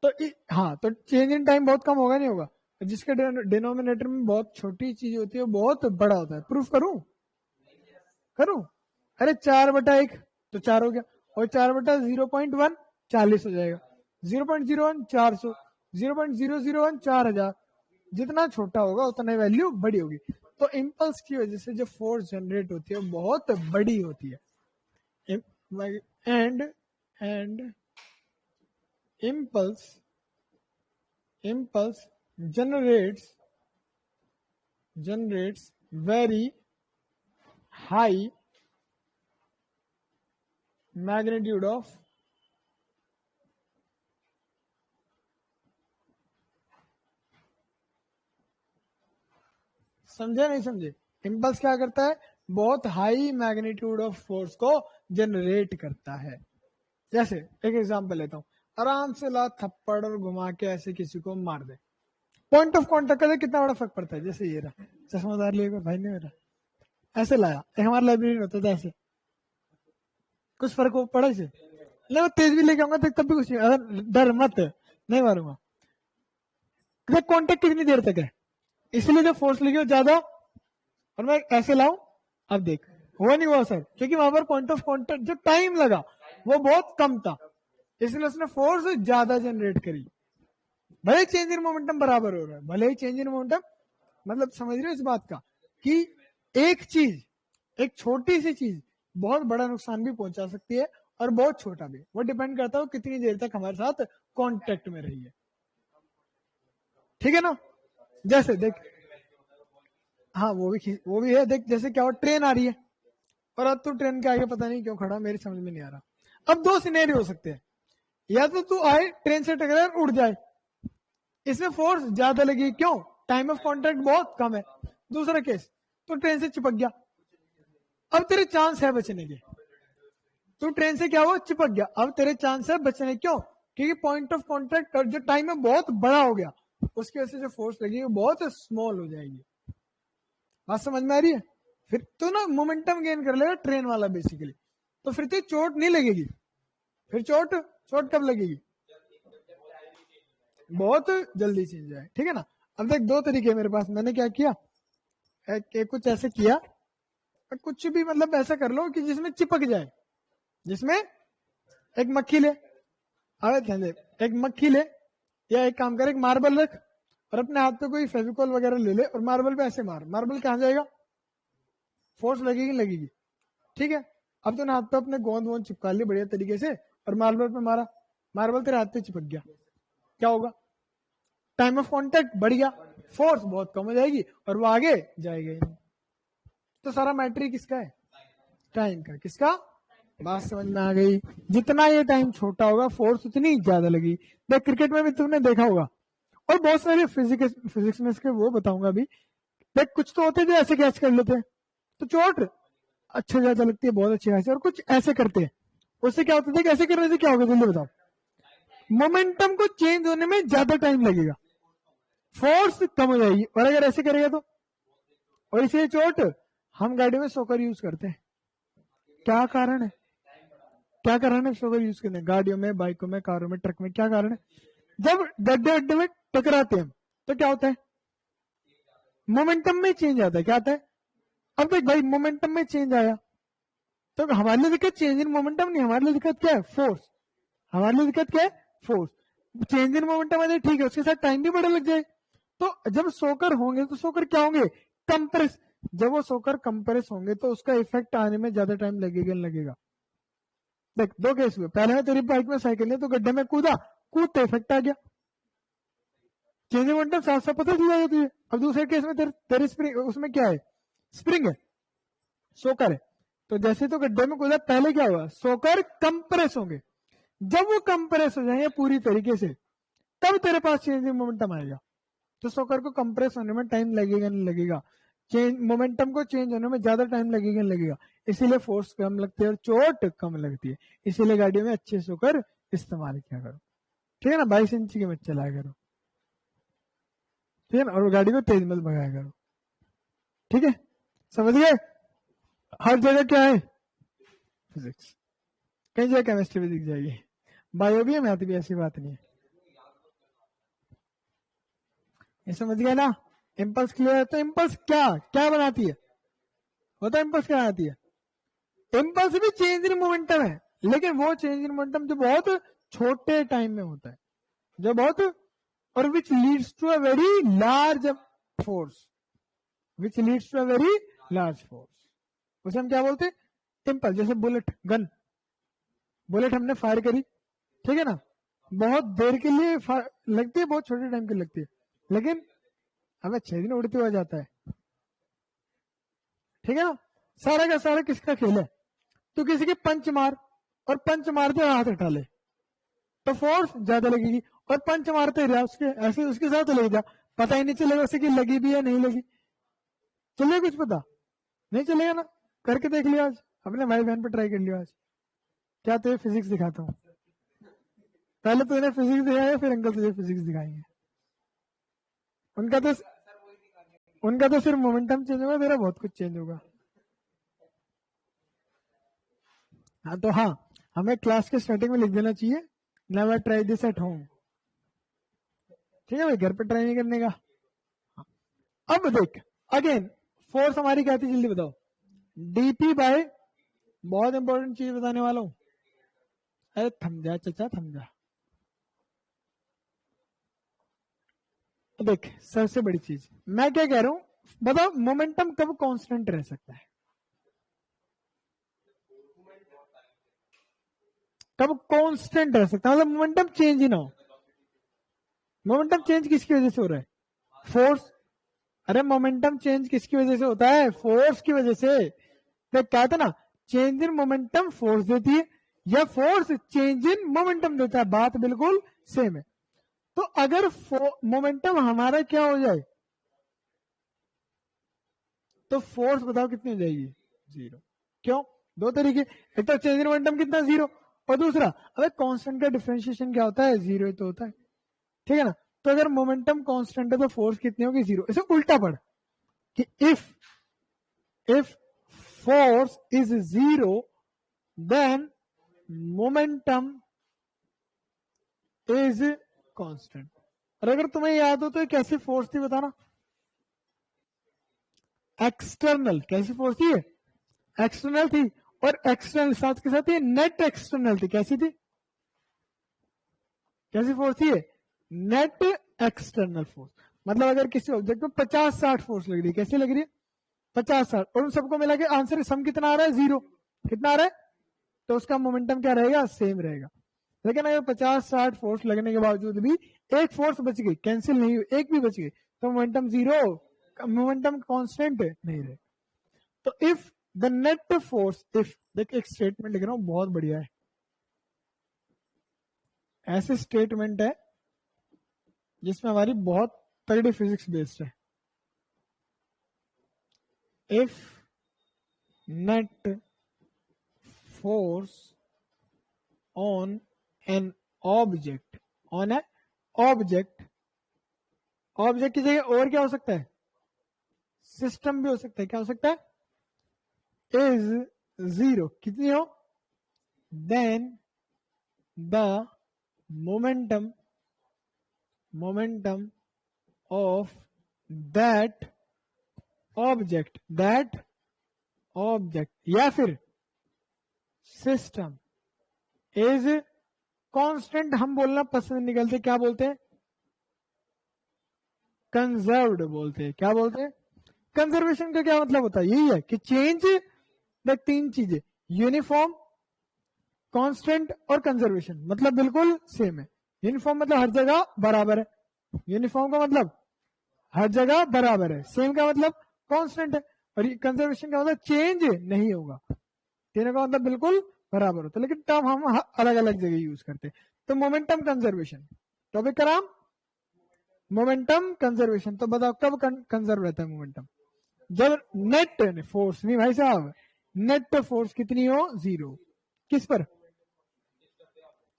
S1: तो हाँ तो चेंज इन टाइम बहुत कम होगा नहीं होगा, जिसके डिनोमिनेटर में बहुत छोटी चीज होती है बहुत बड़ा होता है, प्रूफ करूं, करूं, अरे 4/1 तो 4 हो गया, और 4/0.1 40 हो जाएगा, 0.01 400, 0.001 4000। जितना छोटा होगा उतना वैल्यू बड़ी होगी। तो इम्पल्स की वजह से जो फोर्स जनरेट होती है वो बहुत बड़ी होती है। And impulse generates very high magnitude of समझे नहीं समझे? इम्पल्स क्या करता है? बहुत हाई मैग्नीट्यूड ऑफ फोर्स को जनरेट करता है। जैसे एक एग्जांपल लेता हूँ, आराम से ला थप्पड़ और घुमा के ऐसे किसी को मार दे, पॉइंट ऑफ कॉन्टेक्ट का कितना बड़ा फर्क पड़ता है। जैसे ये रहा, चश्मादार लिए भाई ने मेरा ऐसे लाया, एक हमारा लाइब्रेरी होता था ऐसे, कुछ फर्क हो पड़ा इसे? नहीं, वो तेज भी लेके आऊंगा तो तब भी कुछ नहीं, अगर डर मत, नहीं मारूंगा। कॉन्टेक्ट कितनी देर तक है, इसलिए जो फोर्स लगी वो ज्यादा, और मैं ऐसे लाऊं, अब देख हुआ नहीं हुआ सर, क्योंकि वहां पर पॉइंट ऑफ कॉन्टेक्ट जो टाइम लगा वो बहुत कम था, इसलिए उसने फोर्स ज्यादा जनरेट करी। भले चेंज इन मोमेंटम बराबर हो रहा है, भले ही चेंज इन मोमेंटम, मतलब समझ रहे हो इस बात का कि एक चीज, एक छोटी सी चीज बहुत बड़ा नुकसान भी पहुंचा सकती है और बहुत छोटा भी। वो डिपेंड करता है कितनी देर तक हमारे साथ कांटेक्ट में रही है। ठीक है ना? जैसे देख, हाँ वो भी है। देख जैसे क्या हो, ट्रेन आ रही है और अब तू ट्रेन के आगे पता नहीं क्यों खड़ा, मेरी समझ में नहीं आ रहा। अब दो सिनेरियो हो सकते हैं, या तो तू आए ट्रेन से टकराए उड़ जाए, इसमें फोर्स ज्यादा लगी, क्यों? टाइम ऑफ कॉन्टैक्ट बहुत कम है। दूसरा केस, तो ट्रेन से चिपक गया, अब तेरे चांस है बचने के, तू ट्रेन से क्या हुआ, चिपक गया, अब तेरे चांस है बचने, क्यों? क्योंकि पॉइंट ऑफ कॉन्टैक्ट और जो टाइम है बहुत बड़ा हो गया, उसकी वजह से जो फोर्स लगेगी वो बहुत स्मॉल हो जाएगी। बात समझ में आ रही है? फिर तो ना मोमेंटम गेन कर लेगा ट्रेन वाला बेसिकली, तो फिर तो चोट नहीं लगेगी। फिर चोट चोट कब लगेगी? बहुत जल्दी चेंज जाए। ठीक है ना? अब देख दो तरीके मेरे पास, मैंने क्या किया, कुछ ऐसे किया, कुछ भी मतलब ऐसा कर लो कि जिसमें चिपक जाए, जिसमें एक मक्खी ले, एक मक्खी ले, या एक काम कर, एक मार्बल रख और अपने हाथ पे कोई फेविकॉल वगैरह ले ले और मार्बल पे ऐसे मार, मार्बल कहां जाएगा? फोर्स लगेगी लगेगी। ठीक है, अब तूने हाथ पे अपने गोंद वोंद चिपका ली बढ़िया तरीके से और मार्बल पे मारा, मार्बल तेरे हाथ पे चिपक गया, क्या होगा? टाइम ऑफ कांटेक्ट बढ़ गया, फोर्स बहुत कम हो जाएगी और वो आगे जाएगा ही नहीं। तो सारा मैटर किसका है? टाइम का। किसका? बात समझ में आ गई? जितना ये टाइम छोटा होगा फोर्स उतनी ज्यादा लगी। देख क्रिकेट में भी तुमने देखा होगा, और बहुत सारे फिजिक्स में इसके वो बताऊंगा अभी। देख कुछ तो होते हैं जो ऐसे कैच कर लेते हैं तो चोट अच्छे ज्यादा लगती है, बहुत अच्छी खासी, और कुछ ऐसे करते हैं, उससे क्या होता है? ऐसे करने से क्या होगा जल्दी बताओ? मोमेंटम को चेंज होने में ज्यादा टाइम लगेगा, फोर्स कम हो जाएगी। और अगर ऐसे करेगा तो, और इसे चोट, हम गाड़ी में सोकर यूज करते हैं, क्या कारण है? क्या कारण है सोकर यूज करने, गाड़ियों में, बाइकों में, कारों में, ट्रक में? क्या कारण है? जब गड्ढे अड्डे में टकराते हैं तो क्या होता है? मोमेंटम में चेंज आता है। क्या आता है? अब देख भाई, मोमेंटम में चेंज आया तो हमारे लिए दिक्कत चेंज इन मोमेंटम नहीं, हमारे लिए दिक्कत क्या है? फोर्स। हमारे लिए दिक्कत क्या है? फोर्स। चेंज इन मोमेंटम आ जाए ठीक है, उसके साथ टाइम भी बड़ा लग जाए। तो जब सोकर होंगे तो सोकर क्या होंगे? कंप्रेस। जब वो सोकर कंप्रेस होंगे तो उसका इफेक्ट आने में ज्यादा टाइम लगेगा लगेगा। देख दो केस हुए, पहले में तेरी बाइक में साइकिल है तो गड्ढे में कूदा, कूदते इफेक्ट आ गया, चेंज इन मोमेंटम साथ साथ पता चल जाएगा तुझे। अब दूसरे केस में तेरे स्प्रिंग, उसमें क्या है? स्प्रिंग है, सोकर है, तो जैसे तो गड्ढे में कूदा, पहले क्या हुआ? सोकर कंप्रेस होंगे, जब वो कंप्रेस हो जाएंगे पूरी तरीके से तब तेरे पास चेंज इन मोमेंटम आएगा। तो सोकर को कंप्रेस होने में टाइम लगेगा नहीं लगेगा, चेंज मोमेंटम को चेंज होने में ज्यादा टाइम लगेगा नहीं लगेगा, इसीलिए फोर्स कम लगती है और चोट कम लगती है। इसीलिए गाड़ियों में अच्छे सोकर इस्तेमाल किया करो। ठीक है ना? 22 इंच की मत चलाया करो, ठीक है ना? और गाड़ी को तेज मत भगाया करो। ठीक है, समझ गए? हर जगह क्या है? फिजिक्स। कहीं जगह केमिस्ट्री भी दिख जाएगी, बायो भी है, मैथ भी, ऐसी बात नहीं है। ये समझ गया ना? इम्पल्स क्लियर है? तो इम्पल्स क्या क्या बनाती है? होता है इम्पल्स क्या बनाती है? इम्पल्स भी चेंज इन मोमेंटम है, लेकिन वो चेंज इन मोमेंटम जो बहुत छोटे टाइम में होता है, जो बहुत, और which leads to a very large force, which leads to a very large force, उसे हम क्या बोलते हैं? इम्पल्स। जैसे बुलेट, गन, बुलेट हमने फायर करी, ठीक है ना, बहुत देर के लिए लगती है, बहुत छोटे टाइम के लगती है, लेकिन हमें 6 दिन उड़ते हुआ जाता है, ठीक है ना। सारा का सारा किसका खेल है? तो किसी के पंच मार, और पंच मारते हाथ उठा ले तो फोर्स ज्यादा लगेगी, और पंच मारते रहा उसके ऐसे उसके साथ लग जा, पता ही नहीं चलेगा उसे कि लगी भी या नहीं लगी, चलेगा कुछ पता नहीं चलेगा ना। करके देख लिया आज, अपने भाई बहन पे ट्राई कर लिया आज। क्या तुझे फिजिक्स दिखाता हूँ, पहले तूने फिजिक्स दिखाया, फिर अंकल तुझे फिजिक्स दिखाएंगे। उनका तो सिर्फ मोमेंटम चेंज होगा, तेरा बहुत कुछ चेंज होगा। हाँ तो हाँ, हमें क्लास के स्टार्टिंग में लिख देना चाहिए, never try this at home, ठीक है भाई, घर पे ट्राई नहीं करने का। अब देख अगेन, फोर्स हमारी क्या थी, जल्दी बताओ। डीपी बाय, बहुत इंपॉर्टेंट चीज बताने वाला हूं, अरे थम जा चचा थम जा। देख सबसे बड़ी चीज मैं क्या कह रहा हूं, बताओ मोमेंटम कब कांस्टेंट रह सकता है, कब कांस्टेंट रह सकता है, मतलब मोमेंटम चेंज ही ना हो। मोमेंटम चेंज किसकी वजह से हो रहा है? फोर्स। अरे मोमेंटम चेंज किसकी वजह से होता है? फोर्स की वजह से। देख क्या था ना, चेंज इन मोमेंटम फोर्स देती है, या फोर्स चेंज इन मोमेंटम देता है, बात बिल्कुल सेम है। तो अगर मोमेंटम हमारा क्या हो जाए, तो फोर्स बताओ कितनी हो जाएगी? 0। क्यों? दो तरीके, एक तो चेंज इन मोमेंटम कितना, 0, और दूसरा अगर कांस्टेंट का डिफरेंशिएशन क्या होता है? 0 तो होता है, ठीक है ना। तो अगर मोमेंटम कांस्टेंट है तो फोर्स कितनी होगी? 0। इसे उल्टा पढ़ कि if force is 0 then momentum is constant. और अगर तुम्हें याद हो तो ये कैसी फोर्स थी बताना? एक्सटर्नल। कैसी फोर्स थी? एक्सटर्नल थी, और एक्सटर्नल साथ के साथ ये नेट एक्सटर्नल थी। कैसी थी? कैसी फोर्स थी? Net external force. मतलब अगर किसी ऑब्जेक्ट में 50-60 फोर्स लग रही है, कैसी लग रही है? 50-60, और उन सबको मिला के आंसर सम कितना आ रहा है? 0। कितना आ रहा है? तो उसका मोमेंटम क्या रहेगा? सेम रहेगा। लेकिन अगर 50-60 फोर्स लगने के बावजूद भी एक फोर्स बच गई, कैंसिल नहीं हुई, एक भी बच गई, तो मोमेंटम 0, मोमेंटम कांस्टेंट नहीं रहे। तो if the net force, if, देख एक स्टेटमेंट लिख रहा हूं बहुत बढ़िया है, ऐसे स्टेटमेंट है जिसमें हमारी बहुत तगड़ी फिजिक्स बेस्ड है। If net force on an object, on A object, object की जगह और क्या हो सकता है? सिस्टम भी हो सकता है। क्या हो सकता है? इज 0, कितनी हो? Then the momentum of that object, या फिर सिस्टम इज कांस्टेंट। हम बोलना पसंद नहीं करते, क्या बोलते हैं? कंजर्व्ड बोलते हैं। क्या बोलते हैं? कंजर्वेशन का क्या मतलब होता है? यही है कि चेंज, द 3 चीजें, यूनिफॉर्म, कांस्टेंट और कंजर्वेशन, मतलब बिल्कुल सेम है। यूनिफॉर्म मतलब हर जगह बराबर है, यूनिफॉर्म का मतलब हर जगह बराबर है, सेम का मतलब कांस्टेंट है, और कंजर्वेशन का मतलब चेंज नहीं होगा। तीनों का मतलब बिल्कुल बराबर होता है, लेकिन टर्म हम अलग अलग जगह यूज करते हैं। तो मोमेंटम कंजर्वेशन, टॉपिक का नाम मोमेंटम कंजर्वेशन। तो बताओ कब कंजर्व रहता है मोमेंटम? जब नेट फोर्स, नहीं भाई साहब, नेट फोर्स कितनी हो? 0। किस पर?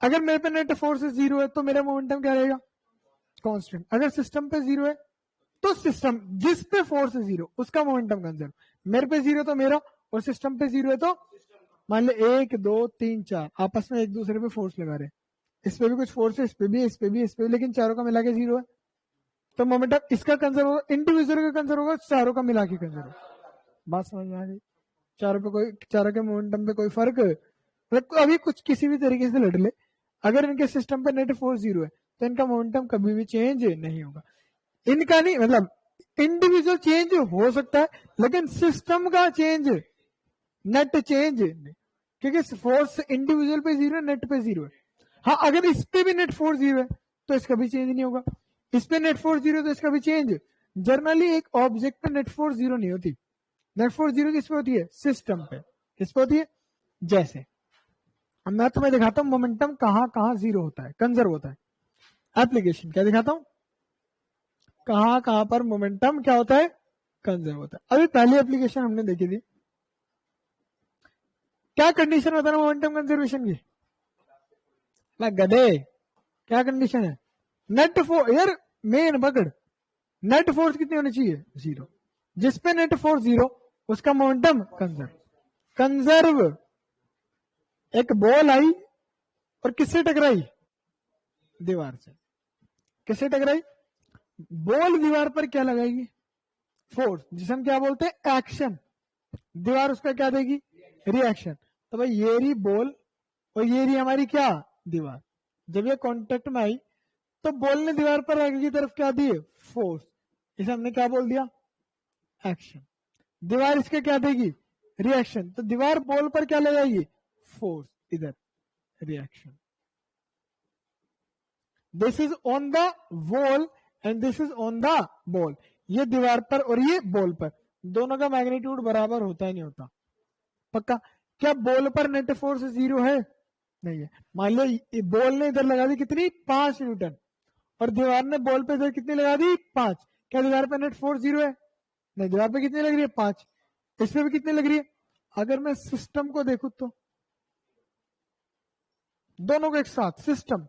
S1: अगर मेरे पे नेट फोर्स 0 है तो मेरा मोमेंटम क्या रहेगा? कांस्टेंट। अगर सिस्टम पे 0 है तो सिस्टम, जिस पे फोर्स 0 उसका मोमेंटम कंजर्व। मेरे पे 0 तो मेरा, और सिस्टम पे 0 है तो मान ले 1 2 3 4 आपस में एक दूसरे पे फोर्स लगा रहे हैं, इस पे भी कुछ फोर्स है, इस पे भी, इस पे भी, इस पे भी, लेकिन चारों का मिला के 0 है, तो मोमेंटम इसका कंजर्व होगा, इंडिविजुअल का कंजर्व होगा, चारों का मिला के कंजर्व होगा। बात समझ में आ गई? चारों के मोमेंटम पे कोई फर्क, मतलब अभी कुछ किसी भी तरीके से लड़ ले, अगर इनके सिस्टम पे नेट फोर्स 0 है तो इनका मोमेंटम कभी भी चेंज नहीं होगा। इनका नहीं, मतलब इंडिविजुअल चेंज हो सकता है लेकिन सिस्टम का चेंज, नेट चेंज, क्योंकि फोर्स इंडिविजुअल पे 0 है, नेट पे 0 है। हाँ, अगर इस पे भी नेट फोर्स 0 है तो इसका भी चेंज नहीं होगा, इस पे नेट फोर्स 0 तो इसका भी चेंज। जनरली एक ऑब्जेक्ट पे नेट फोर्स 0 नहीं होती, नेट फोर्स 0 किस पे होती है? सिस्टम पे। किस पे होती है? जैसे अब मैं तुम्हें दिखाता हूं मोमेंटम कहां कहां 0 होता है, कंजर्व होता है। एप्लीकेशन क्या दिखाता हूं, कहां कहां पर मोमेंटम क्या होता है? कंजर्व होता है। अभी पहली एप्लीकेशन हमने देखी थी, क्या कंडीशन बताना मोमेंटम कंजर्वेशन की? ना गधे, क्या कंडीशन है? नेट फोर्स, यार मेन पकड़, नेट फोर्स कितनी होनी चाहिए? 0। जिसपे नेट फोर्स 0 उसका मोमेंटम कंजर्व। कंजर्व, एक बॉल आई और किससे टकराई? दीवार से। किससे टकराई? बॉल दीवार पर क्या लगाएगी? फोर्स, जिसे हम क्या बोलते हैं? एक्शन। दीवार उसका क्या देगी? रिएक्शन। तो भाई ये रही बॉल और ये रही हमारी क्या? दीवार। जब ये कांटेक्ट में आई तो बॉल ने दीवार पर आगे की तरफ क्या दी? फोर्स। इसे हमने क्या बोल दिया? एक्शन। दीवार इसके क्या देगी? रिएक्शन। तो दीवार बॉल पर क्या लगाएगी? फोर्स, इधर reaction. This is on the wall and this is on the ball. ये दीवार पर और ये बॉल पर, दोनों का मैग्नीट्यूड बराबर होता ही नहीं होता। पक्का? क्या बॉल पर नेट फोर्स 0 है? नहीं है। मान लो बॉल ने इधर लगा दी कितनी? 5 न्यूटन, और दीवार ने बॉल पे इधर कितनी लगा दी? 5। क्या दीवार पे नेट फोर्स 0 है? नहीं। दीवार पे कितनी लग रही है? 5। इस पे भी कितनी लग रही है? अगर मैं सिस्टम को देखूं तो दोनों को एक साथ, सिस्टम,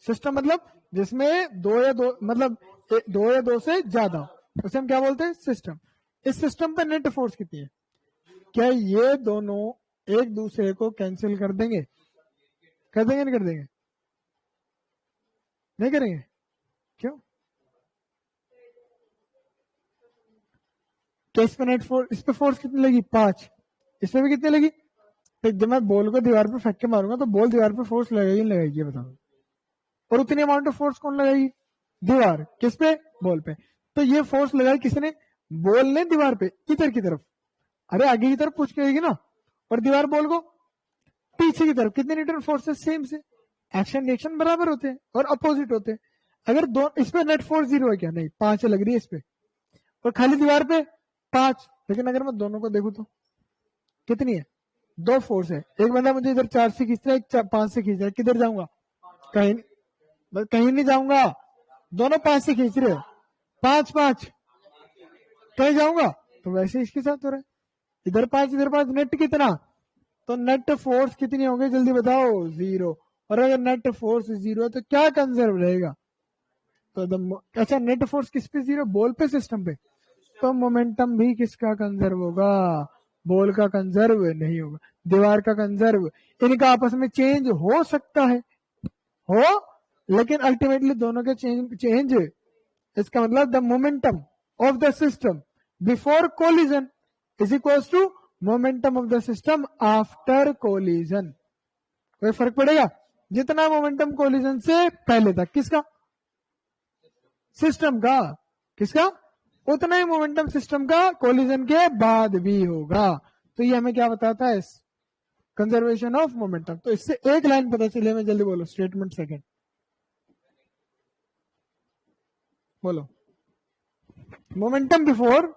S1: सिस्टम मतलब जिसमें दो या दो से ज्यादा, उसे हम क्या बोलते हैं? सिस्टम। इस सिस्टम पे नेट फोर्स कितनी है? क्या ये दोनों एक दूसरे को कैंसिल कर देंगे? कर देंगे नहीं कर देंगे? नहीं करेंगे। क्यों? क्या इस पे नेट फोर्स, इस पे फोर्स कितनी लगी? 5। इस पे भी कितनी लगी? तो जब मैं बॉल को दीवार पे फेंक के मारूंगा तो बॉल दीवार पे फोर्स लगेगी नहीं लगेगी? बताओ। और उतनी अमाउंट ऑफ फोर्स कौन लगाएगी? दीवार। किस पे? बॉल पे। तो ये फोर्स लगाई किसने? बॉल ने दीवार पे, इधर की तरफ। अरे आगे की तरफ पुश करेगी ना, और दीवार बॉल को पीछे की तरफ। कितने न्यूटन फोर्सेस सेम से? एक्शन रिएक्शन बराबर होते हैं और अपोजिट होते हैं। अगर दो इस पे नेट फोर्स 0 है क्या? नहीं, 5 लग रही है इस पे, और खाली दीवार पे 5। लेकिन अगर मैं दोनों को देखूं तो कितनी है? 2 फोर्स है। एक बंदा मुझे इधर 4 से खींच रहा है, एक 5 से खींच रहा है। किधर जाऊंगा? कहीं, बस कहीं नहीं जाऊंगा। दोनों 5 से खींच रहे हो, 5 5, कहीं जाऊंगा? तो वैसे इसके साथ हो रहा है, इधर 5 इधर 5। नेट कितना? तो नेट फोर्स कितनी होगी जल्दी बताओ? 0। और अगर नेट फोर्स 0 है तो क्या कंजर्व रहेगा? तो अच्छा, नेट फोर्स किस पे 0? बॉल पे, सिस्टम पे। तो मोमेंटम भी किसका कंजर्व होगा? बॉल का कंजर्व नहीं होगा, दीवार का कंजर्व। इनका आपस में चेंज हो सकता है, हो, लेकिन अल्टीमेटली दोनों के चेंज। इसका मतलब the momentum of the system before collision is equal to momentum of the system after collision. कोई फर्क पड़ेगा? जितना मोमेंटम कोलिजन से पहले था किसका? सिस्टम का। किसका? उतना ही मोमेंटम सिस्टम का कोलिजन के बाद भी होगा। तो ये हमें क्या बताता है? Conservation of momentum. तो इससे एक लाइन पता चले, मैं जल्दी बोलो स्टेटमेंट सेकंड बोलो। मोमेंटम बिफोर,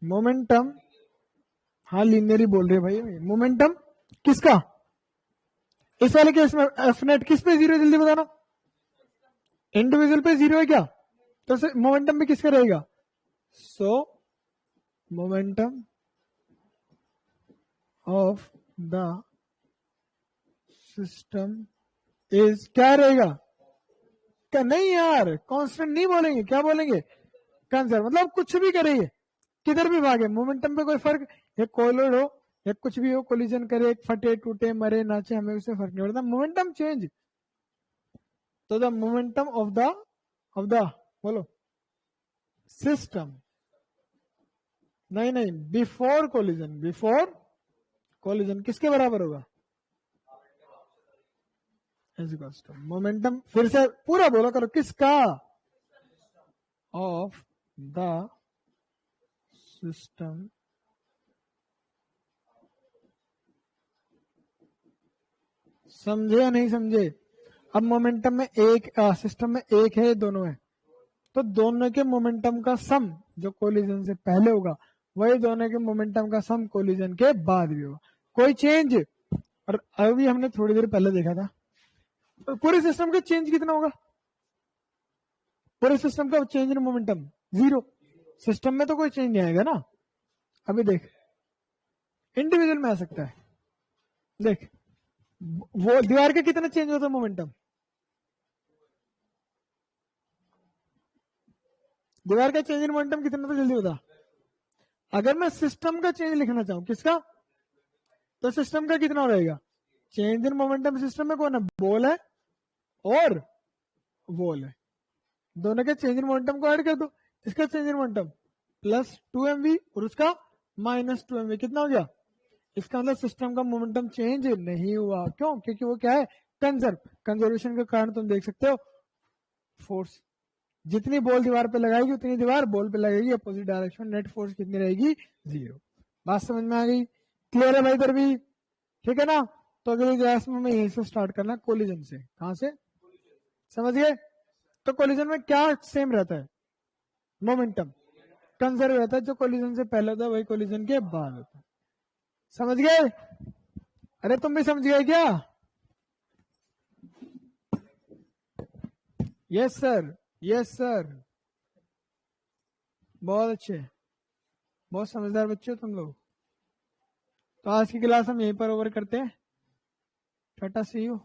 S1: मोमेंटम, हाँ लीनियरी बोल रहे भाई। मोमेंटम किसका? इस वाले केस में एफ नेट किस पे 0? जल्दी बताना। इंडिविजुअल पे 0 है क्या? तो मोमेंटम भी किसका रहेगा? सो momentum of the system is क्या रहेगा? क्या? नहीं यार, कांस्टेंट नहीं बोलेंगे, क्या बोलेंगे? कंजर्व। मतलब कुछ भी करेंगे, किधर भी भागे, मोमेंटम पे कोई फर्क, एक कोलोड हो या कुछ भी हो, कोलिजन करे, एक फटे टूटे मरे नाचे, हमें उससे फर्क नहीं पड़ता, मोमेंटम चेंज। तो द मोमेंटम ऑफ द बोलो सिस्टम, नहीं नहीं, बिफोर कोलिजन, बिफोर कोलिजन किसके बराबर होगा? मोमेंटम, फिर से पूरा बोला करो, किसका? ऑफ द सिस्टम समझे या नहीं समझे? अब मोमेंटम में एक सिस्टम में एक है, दोनों है, तो दोनों के मोमेंटम का सम जो कोलिजन से पहले होगा वही दोनों के मोमेंटम का सम कोलिजन के बाद भी होगा। कोई चेंज, और अभी हमने थोड़ी देर पहले देखा था, तो पूरे सिस्टम का चेंज कितना होगा? पूरे सिस्टम का change in momentum zero. System में तो कोई चेंज नहीं आएगा ना। अभी देख, इंडिविजुअल में आ सकता है। देख, वो दीवार का कितना चेंज होता है मोमेंटम? दीवार का चेंज इन मोमेंटम कितना तो जल्दी होता? अगर मैं सिस्टम का चेंज लिखना चाहूं, किसका? तो सिस्टम का कितना रहेगा? चेंज इन मोमेंटम सिस्टम में कौन है? बॉल है और वॉल है, दोनों के चेंज इन मोमेंटम को ऐड कर दो। इसका change in momentum plus 2mv और उसका माइनस 2mv, कितना हो गया? इसका मतलब सिस्टम का मोमेंटम चेंज नहीं हुआ। क्यों? क्योंकि वो क्या है? कंजर्व। कंजर्वेशन के कारण तुम देख सकते हो फोर्स, जितनी बॉल दीवार पे लगाएगी उतनी दीवार बॉल पे लगेगी, अपोजिट डायरेक्शन, नेट फोर्स कितनी रहेगी? जीरो। बात समझ में आ गई? क्लियर है भाई इधर भी? ठीक है ना? तो अगली क्लास में हमें यहीं से स्टार्ट करना, कोलिजन से। कहां से? समझ गए? तो कोलिजन में क्या सेम रहता है? मोमेंटम कंजर्व रहता है, जो कोलिजन से पहले होता है वही कोलिजन के बाद होता है। समझ गए? अरे तुम भी समझ गए क्या? यस सर, यस सर, बहुत अच्छे, बहुत समझदार बच्चे हो तुम लोग। तो आज की क्लास हम यहीं पर ओवर करते हैं। टाटा, सी यू।